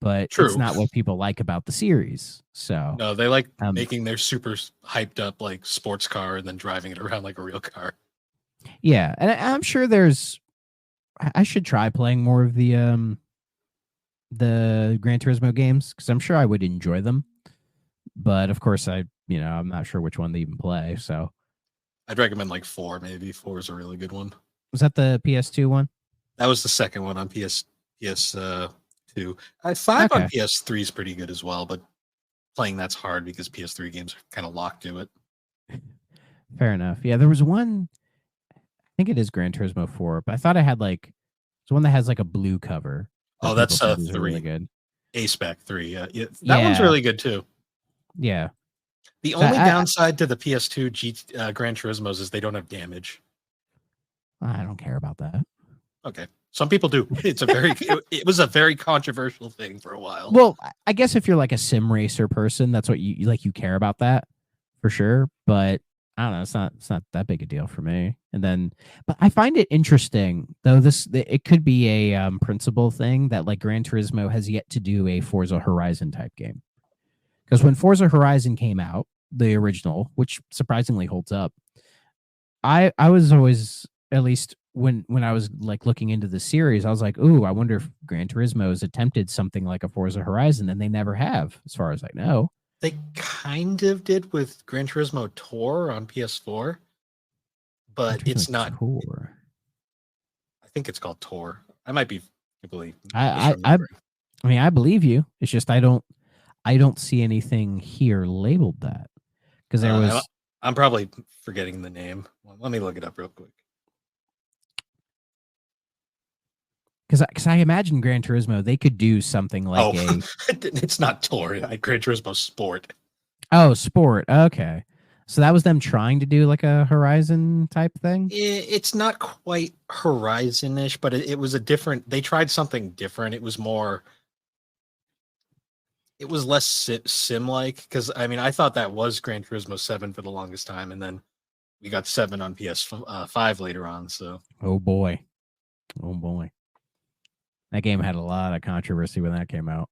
but it's not what people like about the series. So no, they like making their super hyped up like sports car and then driving it around like a real car. Yeah, and I'm sure I should try playing more of the Gran Turismo games because I'm sure I would enjoy them. But of course, I'm not sure which one to even play. So I'd recommend like 4, maybe. 4 is a really good one. Was that the PS2 one? That was the second one on PS2. 5 on PS3 is pretty good as well, but playing that's hard because PS3 games are kind of locked to it. Fair enough. Yeah, there was one. I think it is Gran Turismo 4, but I thought I had like it's one that has like a blue cover. Oh, that's 3. Really good. A-Spec 3. Yeah. That one's really good too. Yeah. The only downside to the PS2 Gran Turismos is they don't have damage. I don't care about that. Okay. Some people do. It was a very controversial thing for a while. Well, I guess if you're like a sim racer person, that's what you like. You care about that for sure. But I don't know. It's not that big a deal for me. But I find it interesting though. It could be a principle thing that like Gran Turismo has yet to do a Forza Horizon type game. Because when Forza Horizon came out, the original, which surprisingly holds up, I was always, at least when I was like looking into the series, I was like, ooh, I wonder if Gran Turismo has attempted something like a Forza Horizon, and they never have, as far as I know. They kind of did with Gran Turismo Tour on PS4, but it's not Tour. I think it's called Tour. I might be completely. I mean, I believe you. It's just I don't see anything here labeled that because there was. I'm probably forgetting the name. Let me look it up real quick. Because I imagine Gran Turismo, they could do something like it's not Tour, Gran Turismo Sport. Oh, Sport. Okay. So that was them trying to do like a Horizon type thing? It's not quite Horizon-ish, but it was they tried something different. It was less sim-like, because I mean, I thought that was Gran Turismo 7 for the longest time, and then we got 7 on PS5 later on, so. Oh boy. That game had a lot of controversy when that came out.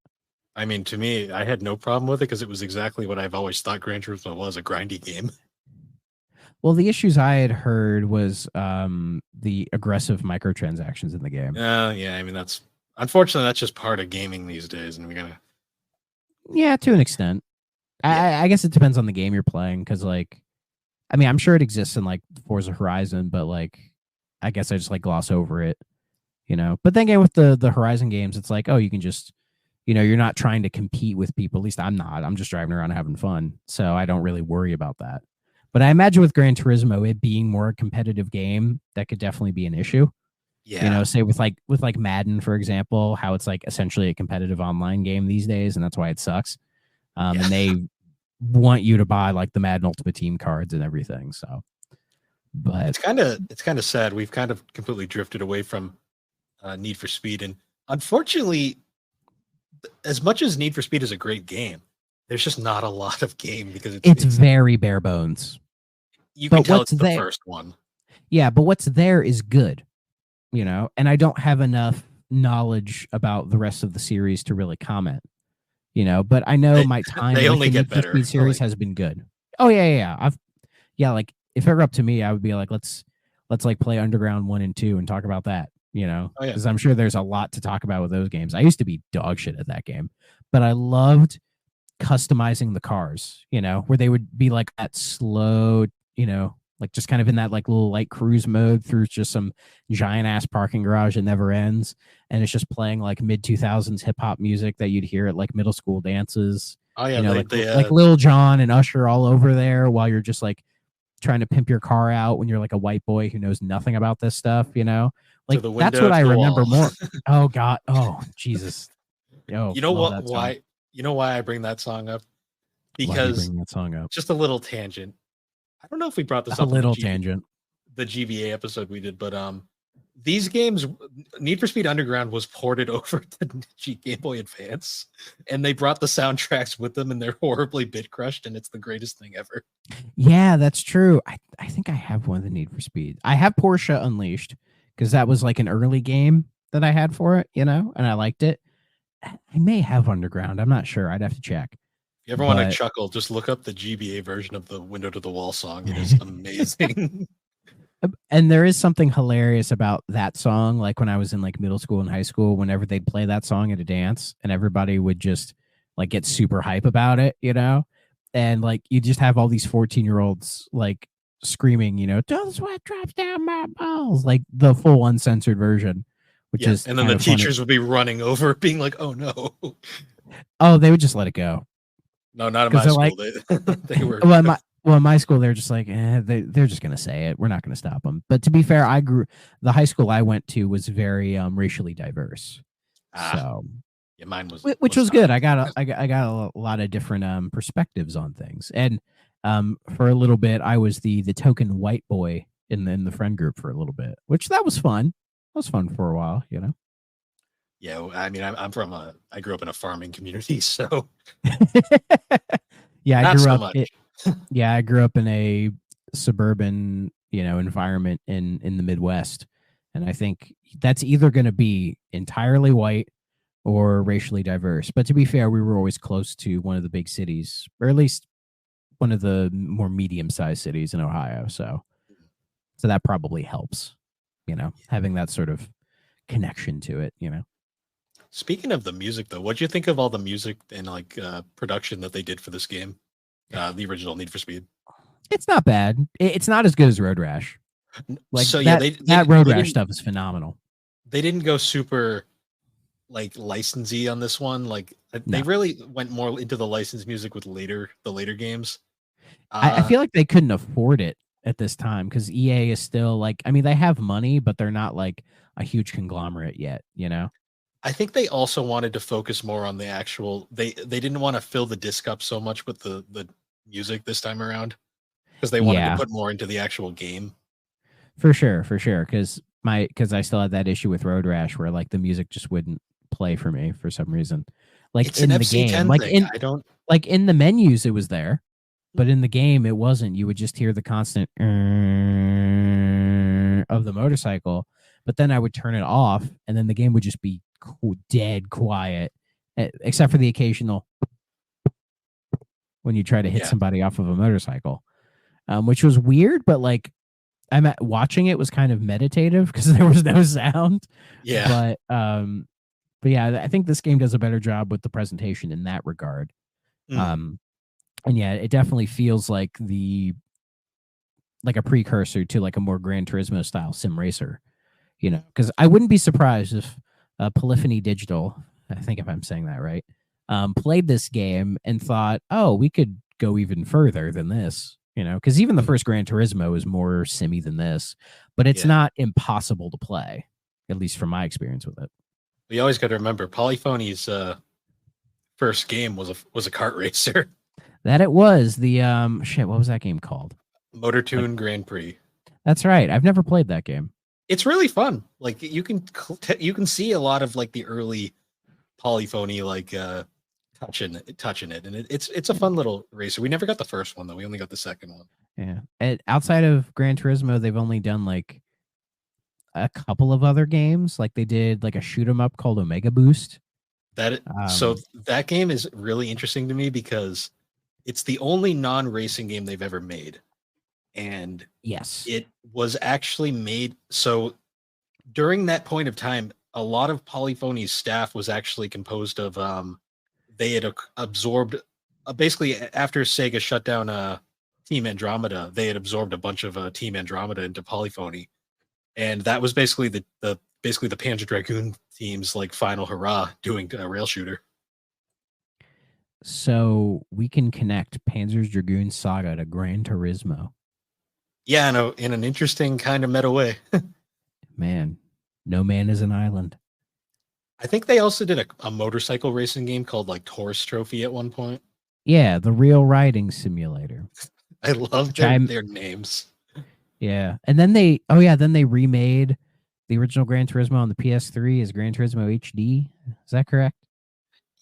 I mean, to me, I had no problem with it because it was exactly what I've always thought Gran Turismo was, a grindy game. Well, the issues I had heard was the aggressive microtransactions in the game. Yeah, I mean, unfortunately, that's just part of gaming these days, and we're going to. Yeah, to an extent. Yeah. I guess it depends on the game you're playing, because, like, I mean, I'm sure it exists in, like, Forza Horizon, but, like, I guess I just, like, gloss over it. But then again, with the Horizon games, it's like, oh, you can just, you're not trying to compete with people. At least I'm not. I'm just driving around having fun. So I don't really worry about that. But I imagine with Gran Turismo, it being more a competitive game, that could definitely be an issue. Yeah. Say with Madden, for example, how it's like essentially a competitive online game these days. And that's why it sucks. And they want you to buy like the Madden Ultimate Team cards and everything. So, but it's kind of sad. We've kind of completely drifted away from Need for Speed, and unfortunately, as much as Need for Speed is a great game, there's just not a lot of game because it's very bare bones. You can tell it's the first one. Yeah, but what's there is good, you know, and I don't have enough knowledge about the rest of the series to really comment, you know, but I know They, my time they with only the get Need for better. Speed series Like, has been good. Oh yeah. Like if it were up to me, I would be like, let's like play Underground 1 and 2 and talk about that, you know, oh yeah, because I'm sure there's a lot to talk about with those games. I used to be dog shit at that game, but I loved customizing the cars, you know, where they would be like that slow, you know, like just kind of in that like little light cruise mode through just some giant ass parking garage that never ends. And it's just playing like mid 2000s hip hop music that you'd hear at like middle school dances, oh yeah. you know, They like Lil Jon and Usher all over there while you're just like trying to pimp your car out when you're like a white boy who knows nothing about this stuff, you know, to like the that's window what to I the remember wall. more. Oh God. Oh Jesus. Oh, You know love what? that song. Why? You know why I bring that song up? Love you Because bringing that song up. just a little tangent. I don't know if we brought this A up little tangent. the GBA episode we did, but these games, Need for Speed Underground was ported over to Game Boy Advance, and they brought the soundtracks with them, and they're horribly bit crushed, and it's the greatest thing ever. Yeah, that's true. I think I have one of the Need for Speed. I have Porsche Unleashed because that was like an early game that I had for it, you know, and I liked it. I may have Underground. I'm not sure. I'd have to check. If you ever want to But- chuckle, just look up the GBA version of the Window to the Wall song. It is amazing. And there is something hilarious about that song. Like when I was in like middle school and high school, whenever they'd play that song at a dance and everybody would just like get super hype about it, you know? And like you just have all these 14-year-olds like screaming, you know, till the sweat drops down my balls, like the full uncensored version, which Yeah, is and then the kind of funny. teachers would be running over, being like, "Oh no, Oh, they would just let it go. no, not in my 'Cause school." they're They were Well, in my school, they're just like, they're just gonna say it. We're not gonna stop them. But to be fair, the high school I went to was very racially diverse, so yeah, mine was, which was not. good. I got a lot of different perspectives on things, and for a little bit, I was the token white boy in the friend group for a little bit, which that was fun. That was fun for a while, you know. Yeah, I mean, I grew up in a farming community, so Yeah, I not grew so up. much. Yeah, I grew up in a suburban, you know, environment in the Midwest, and I think that's either going to be entirely white or racially diverse. But to be fair, we were always close to one of the big cities, or at least one of the more medium-sized cities in Ohio. So that probably helps, you know, having that sort of connection to it, you know. Speaking of the music, though, what do you think of all the music and like production that they did for this game, the original Need for Speed? It's not bad. It's not as good as Road Rash. Like So that, yeah, that Road they Rash didn't- stuff is phenomenal. They didn't go super like licensee on this one. Like they No. really went more into the licensed music with the later games. I feel like they couldn't afford it at this time because EA is still like, I mean, they have money, but they're not like a huge conglomerate yet, you know? I think they also wanted to focus more on the actual. They didn't want to fill the disc up so much with the music this time around because they wanted Yeah. to put more into the actual game. For sure. Because I still had that issue with Road Rash where like the music just wouldn't play for me for some reason. Like It's in an the FC10 game, like thing. I don't. like in the menus, it was there, but in the game, it wasn't. You would just hear the constant of the motorcycle, but then I would turn it off, and then the game would just be dead quiet, except for the occasional when you try to hit Yeah. somebody off of a motorcycle, which was weird. But like, watching it was kind of meditative because there was no sound. Yeah. But yeah, I think this game does a better job with the presentation in that regard. Mm. And yeah, it definitely feels like a precursor to like a more Gran Turismo style sim racer, you know, because I wouldn't be surprised if Polyphony Digital, I think if I'm saying that right, played this game and thought, oh, we could go even further than this, you know, because even the first Gran Turismo is more simmy than this, but it's Yeah. not impossible to play, at least from my experience with it. We always got to remember Polyphony's first game was a kart racer. That it was the what was that game called? Motor Tune Grand Prix. That's right. I've never played that game. It's really fun. Like you can see a lot of like the early Polyphony like touching it, and it's a fun little racer. We never got the first one though. We only got the second one. Yeah. And outside of Gran Turismo, they've only done like a couple of other games. Like they did like a shoot 'em up called Omega Boost. So that game is really interesting to me because it's the only non-racing game they've ever made, and yes, it was actually made. So during that point of time, a lot of Polyphony's staff was actually composed of they had absorbed basically after Sega shut down Team Andromeda, they had absorbed a bunch of Team Andromeda into Polyphony, and that was basically the Panzer Dragoon team's like final hurrah doing a rail shooter. So we can connect Panzer Dragoon Saga to Gran Turismo. Yeah, in an interesting kind of meta way. Man, no man is an island. I think they also did a motorcycle racing game called like Taurus Trophy at one point. Yeah, the real riding simulator. I love their names. Yeah. And then they remade the original Gran Turismo on the PS3 as Gran Turismo HD. Is that correct?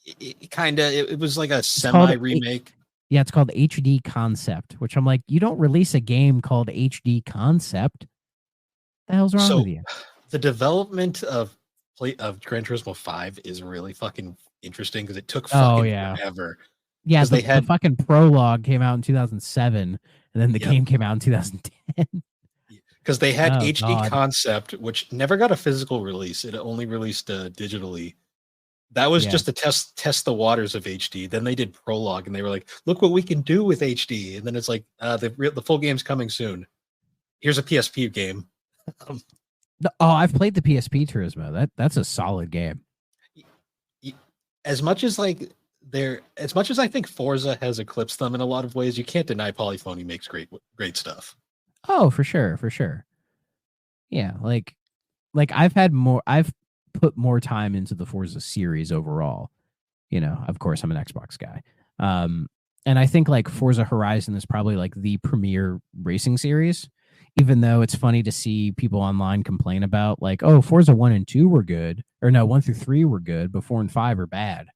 It was like a semi remake. Yeah, it's called HD Concept, which I'm like, you don't release a game called HD Concept. What the hell's wrong with you? The development of Gran Turismo 5 is really fucking interesting because it took forever. Yeah, the fucking prologue came out in 2007, and then the game came out in 2010. Because they had HD Concept, which never got a physical release. It only released digitally. That was just to test the waters of HD. Then they did Prologue, and they were like, "Look what we can do with HD." And then it's like, the full game's coming soon. Here's a PSP game. I've played the PSP Turismo. That's a solid game. As much as I think Forza has eclipsed them in a lot of ways, you can't deny Polyphony makes great stuff. Oh, for sure. Yeah, like I've put more time into the Forza series overall. You know, of course, I'm an Xbox guy. And I think like Forza Horizon is probably like the premier racing series, even though it's funny to see people online complain about like, oh, Forza 1 and 2 were good, or no, 1 through 3 were good, but 4 and 5 are bad.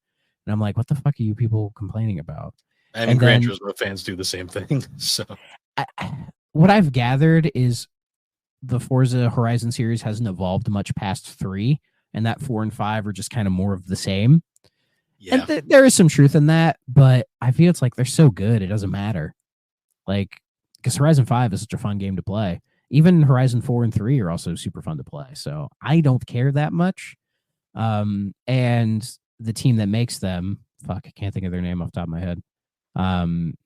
And I'm like, what the fuck are you people complaining about? I mean, Gran Turismo fans do the same thing. So what I've gathered is the Forza Horizon series hasn't evolved much past 3, and that 4 and 5 are just kind of more of the same. Yeah. And there is some truth in that, but I feel it's like they're so good, it doesn't matter. Like, because Horizon 5 is such a fun game to play. Even Horizon 4 and 3 are also super fun to play. So I don't care that much. And the team that makes them, I can't think of their name off the top of my head.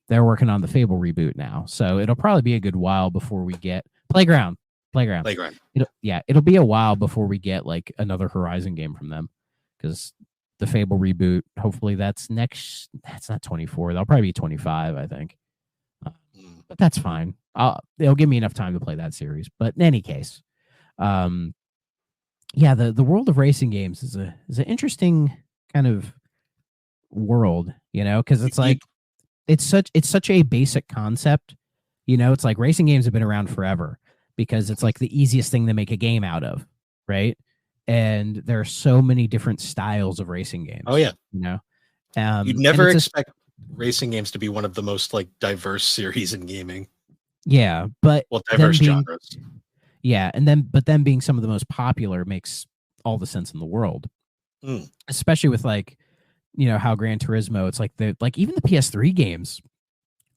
They're working on the Fable reboot now. So it'll probably be a good while before we get Playground. It'll be a while before we get like another Horizon game from them, because the Fable reboot, hopefully that's not 24. That'll probably be 25, I think. But that's fine. It'll give me enough time to play that series. But in any case, the world of racing games is an interesting kind of world, you know, because it's like it's such a basic concept, you know. It's like racing games have been around forever because it's like the easiest thing to make a game out of, right? And there are so many different styles of racing games. Oh yeah, you know, you'd never expect racing games to be one of the most like diverse series in gaming. Yeah, but diverse genres. Yeah, but then being some of the most popular makes all the sense in the world. Especially with like, you know, how Gran Turismo, it's like even the PS3 games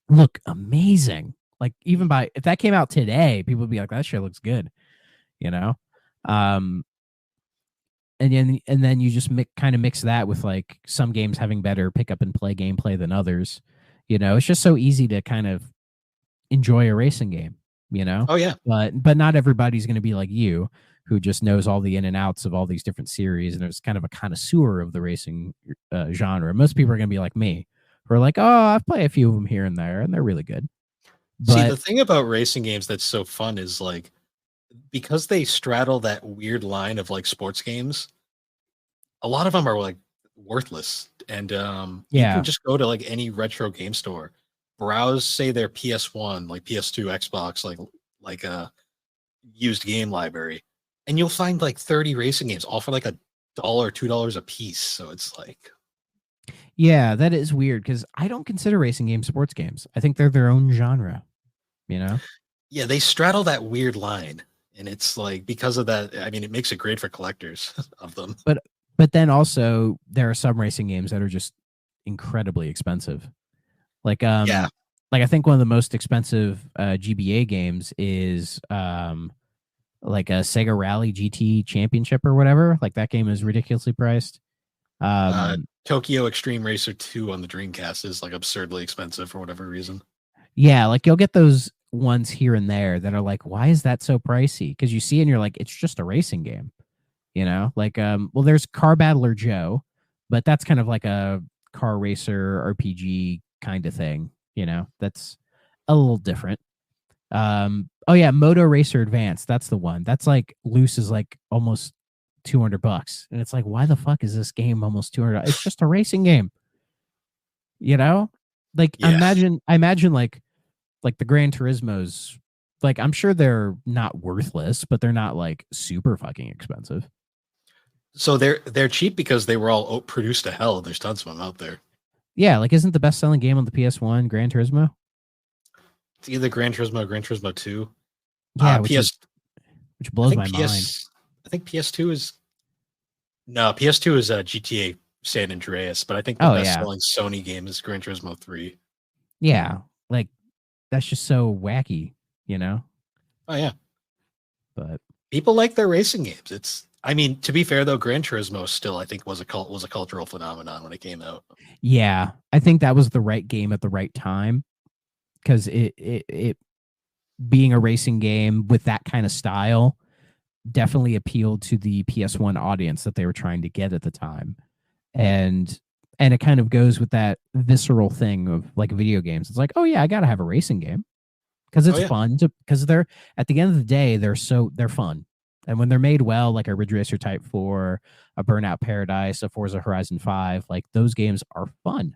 look amazing. Like even if that came out today, people would be like, that shit looks good, you know? And then you just kind of mix that with like some games having better pick up and play gameplay than others. You know, it's just so easy to kind of enjoy a racing game, you know? Oh yeah. But not everybody's going to be like you, who just knows all the in and outs of all these different series and is kind of a connoisseur of the racing genre. Most people are going to be like me, who are like, oh, I've played a few of them here and there, and they're really good. But see, the thing about racing games that's so fun is like, because they straddle that weird line of like sports games, a lot of them are like worthless. And you can just go to like any retro game store, browse, say their PS1, like PS2, Xbox, like a used game library, and you'll find like 30 racing games all for like $1 or $2 a piece. So it's like, Yeah, that is weird because I don't consider racing games sports games. I think they're their own genre. You know? Yeah, they straddle that weird line, and it's like because of that. I mean, it makes it great for collectors of them. But then also there are some racing games that are just incredibly expensive. Like Yeah. like I think one of the most expensive GBA games is like a Sega Rally GT Championship or whatever. Like that game is ridiculously priced. Tokyo Extreme Racer 2 on the Dreamcast is like absurdly expensive for whatever reason. Yeah, like you'll get those ones here and there that are like, why is that so pricey? Because you see and you're like, it's just a racing game. You know, like well, there's Car Battler Joe, but that's kind of like a car racer RPG kind of thing. You know, that's a little different. Oh yeah, Moto Racer Advance, that's the one. That's like loose is like almost $200, and it's like, why the fuck is this game almost $200? It's just a racing game. You know, like Yeah. I imagine like the Gran Turismos. Like I'm sure they're not worthless, but they're not like super fucking expensive. So they're cheap because they were all produced to hell. There's tons of them out there. Yeah, like isn't the best selling game on the PS1 Gran Turismo? It's either Gran Turismo or Gran Turismo 2. Yeah, which blows my mind. I think PS2 is PS2 is GTA San Andreas, but I think the best selling Sony game is Gran Turismo 3. Yeah, like that's just so wacky, you know? Oh yeah. But people like their racing games. I mean, to be fair though, Gran Turismo still I think was a cultural phenomenon when it came out. Yeah, I think that was the right game at the right time because it being a racing game with that kind of style definitely appealed to the PS1 audience that they were trying to get at the time. And it kind of goes with that visceral thing of like video games. It's like, oh yeah, I got to have a racing game because it's fun because they're at the end of the day, they're fun. And when they're made well, like a Ridge Racer Type 4, a Burnout Paradise, a Forza Horizon 5, like those games are fun,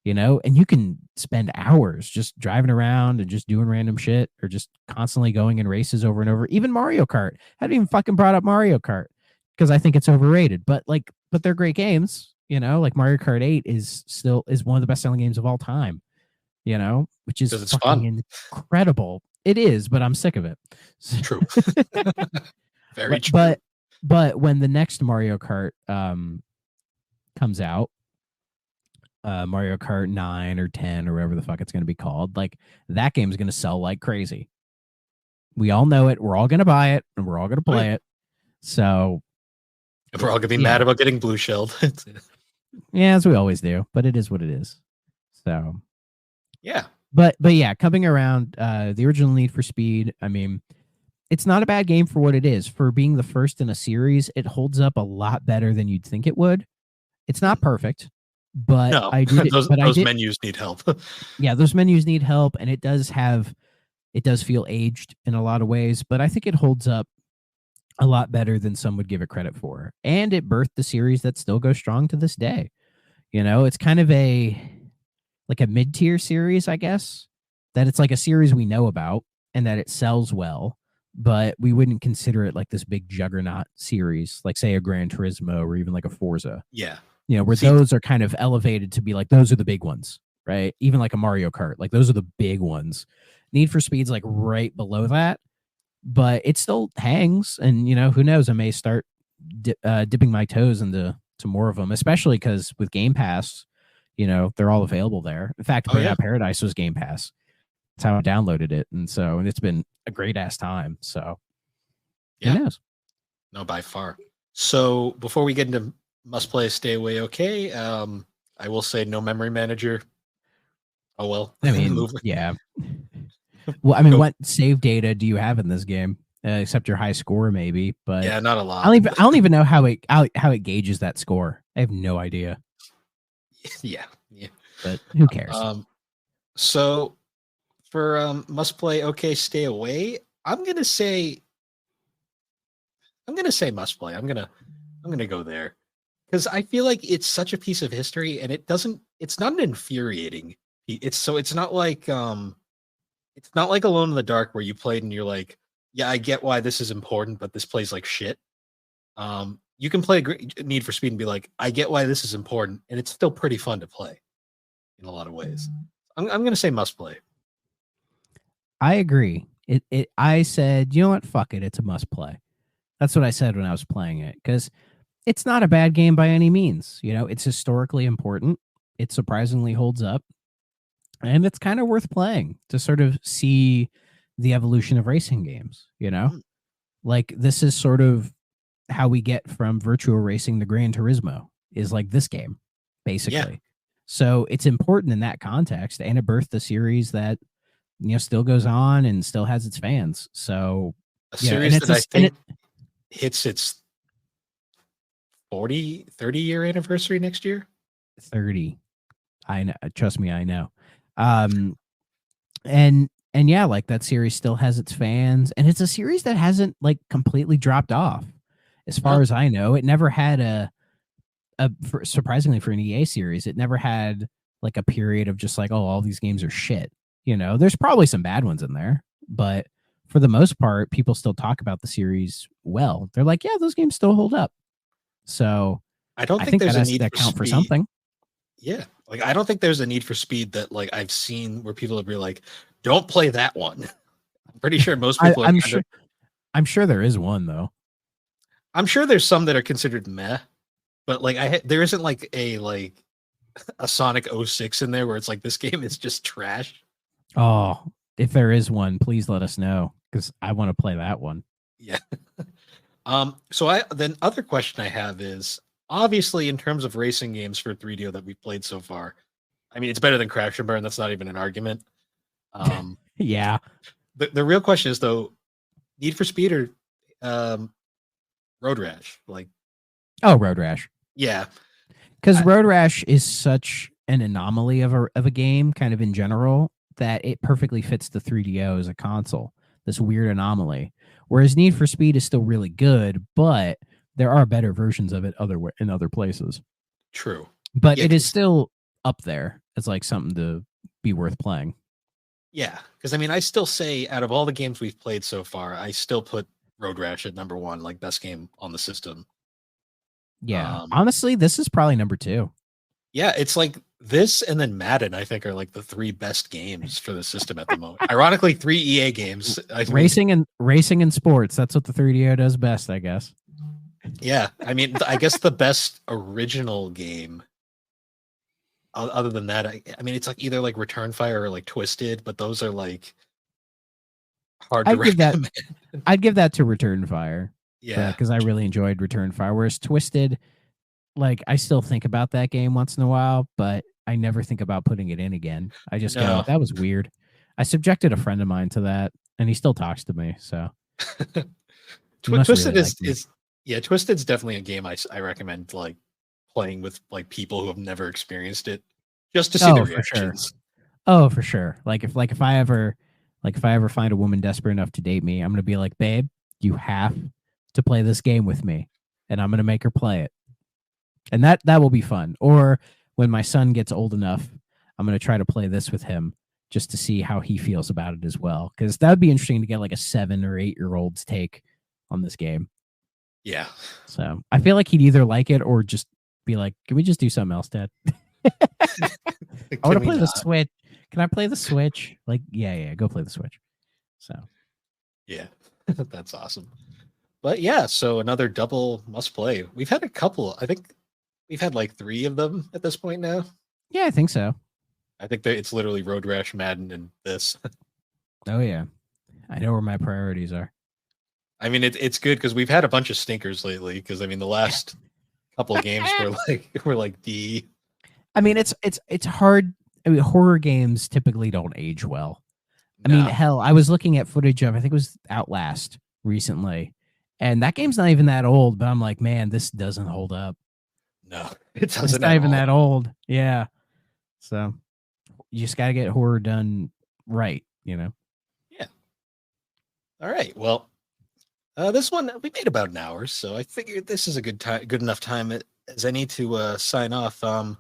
you know, and you can spend hours just driving around and just doing random shit or just constantly going in races over and over. Even Mario Kart. I haven't even fucking brought up Mario Kart because I think it's overrated, but they're great games, you know, like Mario Kart 8 is one of the best selling games of all time, you know, which is fucking incredible. It is, but I'm sick of it. True. Very true. But when the next Mario Kart comes out, Mario Kart 9 or 10 or whatever the fuck it's going to be called, like that game is going to sell like crazy. We all know it. We're all going to buy it and we're all going to play it. So we're all going to be mad about getting blue shelled. Yeah, as we always do, but it is what it is. So yeah. But yeah, coming around, the original Need for Speed, I mean, it's not a bad game for what it is. For being the first in a series, it holds up a lot better than you'd think it would. It's not perfect, but no, those menus need help. Yeah, those menus need help, and it does feel aged in a lot of ways, but I think it holds up a lot better than some would give it credit for. And it birthed the series that still goes strong to this day. You know, it's kind of like a mid-tier series, I guess, that it's like a series we know about and that it sells well, but we wouldn't consider it like this big juggernaut series, like say a Gran Turismo or even like a Forza. Yeah. You know, where those are kind of elevated to be like, those are the big ones, right? Even like a Mario Kart, like those are the big ones. Need for Speed's like right below that, but it still hangs. And, you know, who knows, I may start dipping my toes into more of them, especially because with Game Pass, you know, they're all available there. In fact, Burnout Paradise was Game Pass. That's how I downloaded it. And it's been a great ass time. So who knows? No, by far. So before we get into must play, stay away. Okay. I will say no memory manager. Oh, well, I mean, yeah. Well, I mean, what save data do you have in this game? Except your high score, maybe, but yeah, not a lot. I don't even know how it gauges that score. I have no idea. Yeah. But who cares? So for must play, okay, stay away. I'm gonna say must play. I'm gonna go there because I feel like it's such a piece of history, and it's not an infuriating. It's not like Alone in the Dark where you played and you're like, yeah, I get why this is important, but this plays like shit. you can play Need for Speed and be like, I get why this is important, and it's still pretty fun to play in a lot of ways. I'm going to say must play. I agree. I said, you know what? Fuck it. It's a must play. That's what I said when I was playing it, because it's not a bad game by any means. You know, it's historically important. It surprisingly holds up, and it's kind of worth playing to sort of see the evolution of racing games. You know, like this is sort of how we get from Virtua Racing to Gran Turismo is like this game, basically. Yeah. So it's important in that context, and it birthed a series that, you know, still goes on and still has its fans. So a series that I think hits its 30 year anniversary next year. 30. I know. Trust me, I know. And yeah, like that series still has its fans, and it's a series that hasn't like completely dropped off. As far as I know, it never had surprisingly for an EA series, it never had like a period of just like, oh, all these games are shit. You know, there's probably some bad ones in there, but for the most part, people still talk about the series well. They're like, yeah, those games still hold up. So I don't think there's a need to count for something. Yeah. Like, I don't think there's a Need for Speed that like I've seen where people would be like, don't play that one. I'm pretty sure most people I'm sure there is one though. I'm sure there's some that are considered meh, but like there isn't like a Sonic 06 in there where it's like this game is just trash. Oh, if there is one, please let us know, because I want to play that one. Yeah. So then other question I have is, obviously in terms of racing games for 3DO that we've played so far, I mean, it's better than Crash and Burn. That's not even an argument. Yeah. The real question is though, Need for Speed or Road Rash? Like, oh, Road Rash. Yeah. Because Road Rash is such an anomaly of a game, kind of in general, that it perfectly fits the 3DO as a console. This weird anomaly. Whereas Need for Speed is still really good, but there are better versions of it in other places. True. But it is still up there as like something to be worth playing. Yeah, because I mean, I still say out of all the games we've played so far, I still put Road Rash at number 1, like best game on the system. Yeah, honestly, this is probably number 2. Yeah, it's like this and then Madden, I think, are like the 3 best games for the system at the moment. Ironically, 3 EA games. Racing and sports. That's what the 3DO does best, I guess. Yeah, I mean, I guess the best original game. Other than that, I mean, it's like either like Return Fire or like Twisted, but those are like hard to recommend. I'd give that to Return Fire. Yeah, because I really enjoyed Return Fire. Whereas Twisted, like I still think about that game once in a while, but I never think about putting it in again. I just go, that was weird. I subjected a friend of mine to that, and he still talks to me. So Twisted Twisted's definitely a game I recommend like playing with like people who have never experienced it, just to see their reactions. Sure. Oh, for sure. Like if I ever find a woman desperate enough to date me, I'm gonna be like, babe, you have to play this game with me, and I'm gonna make her play it, and that will be fun. Or when my son gets old enough, I'm gonna try to play this with him just to see how he feels about it as well, because that would be interesting to get like a 7 or 8 year old's take on this game. Yeah. So I feel like he'd either like it or just be like, can we just do something else, Dad? I want to play the Switch. Can I play the Switch? Like, yeah, go play the Switch. So, yeah, that's awesome. But yeah, so another double must play. We've had a couple. I think we've had like 3 of them at this point now. Yeah, I think so. I think that it's literally Road Rash, Madden, and this. Oh yeah, I know where my priorities are. I mean, it's good because we've had a bunch of stinkers lately. Because I mean, the last couple of games were like D. I mean, it's hard. I mean, horror games typically don't age well. I mean, hell, I was looking at footage of, I think it was Outlast recently, and that game's not even that old. But I'm like, man, this doesn't hold up. No, it doesn't. It's not even that old. Yeah. So you just got to get horror done right, you know? Yeah. All right. Well, this one we made about an hour, so I figured this is a good enough time as any to sign off. I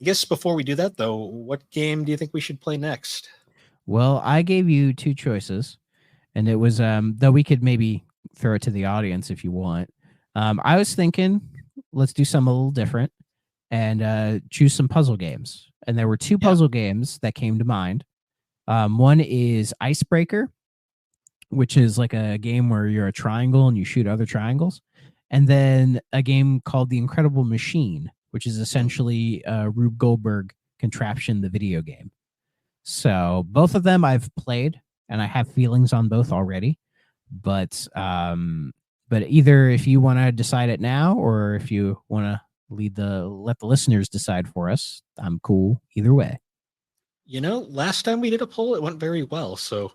guess before we do that, though, what game do you think we should play next? Well, I gave you 2 choices, and it was though we could maybe throw it to the audience if you want. I was thinking, let's do something a little different and choose some puzzle games. And there were two puzzle games that came to mind. One is Icebreaker, which is like a game where you're a triangle and you shoot other triangles. And then a game called The Incredible Machine, which is essentially Rube Goldberg contraption, the video game. So both of them I've played, and I have feelings on both already. But either if you want to decide it now, or if you want to let the listeners decide for us, I'm cool either way. You know, last time we did a poll, it went very well. So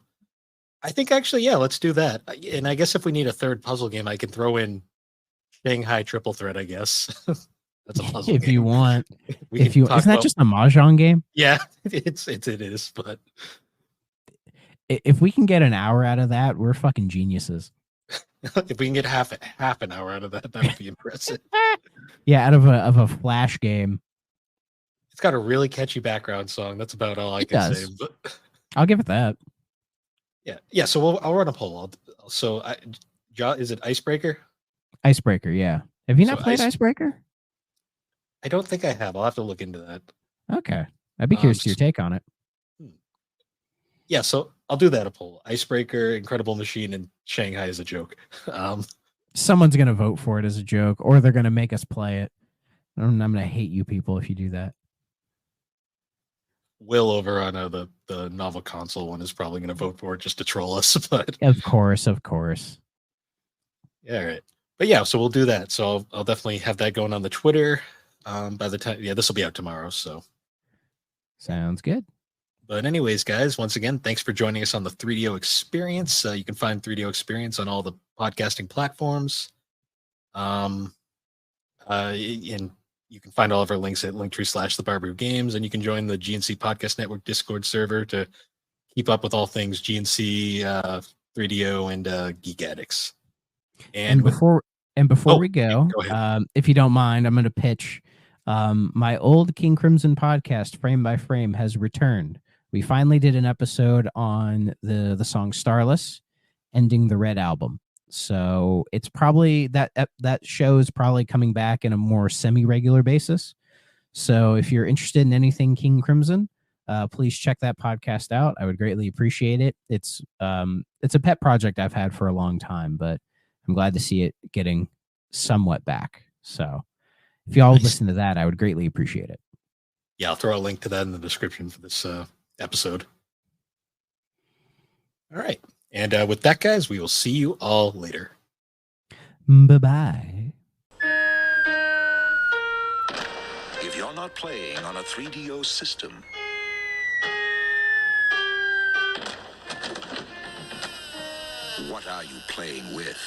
I think actually, yeah, let's do that. And I guess if we need a third puzzle game, I can throw in Shanghai Triple Threat, I guess. That's a puzzle if game. you want. We If can you talk isn't that about- just a mahjong game? Yeah, it is, but If we can get an hour out of that, we're fucking geniuses. if we can get half an hour out of that, that would be impressive. Yeah, out of a flash game. It's got a really catchy background song. That's about all I It can does. say. But I'll give it that. yeah. So I'll run a poll. Is it Icebreaker? Icebreaker, yeah. Have you not So played Icebreaker? I don't think I have. I'll have to look into that. Okay. I'd be curious to your take on it. Yeah, so I'll do that a poll. Icebreaker, Incredible Machine, and Shanghai is a joke. Someone's going to vote for it as a joke, or they're going to make us play it. I'm going to hate you people if you do that. Will over on the novel console one is probably going to vote for it just to troll us. But Of course. yeah, all right. But yeah, so we'll do that. So I'll definitely have that going on the Twitter. By the time, this will be out tomorrow. So, Sounds good. but anyways, guys, once again, thanks for joining us on the 3DO Experience. You can find 3DO Experience on all the podcasting platforms. And you can find all of our links at linktree/the Games, and you can join the GNC Podcast Network Discord server to keep up with all things GNC, 3DO, and Geek Addicts. And before we go, go ahead. if you don't mind, I'm going to pitch my old King Crimson podcast, Frame by Frame, has returned. We finally did an episode on the song Starless, ending the Red album. So it's probably that show is probably coming back in a more semi-regular basis. So if you're interested in anything King Crimson, please check that podcast out. I would greatly appreciate it. It's a pet project I've had for a long time, but I'm glad to see it getting somewhat back. So if y'all would listen to that, I would greatly appreciate it. Yeah, I'll throw a link to that in the description for this episode. All right. And with that, guys, we will see you all later. Bye-bye. If you're not playing on a 3DO system, what are you playing with?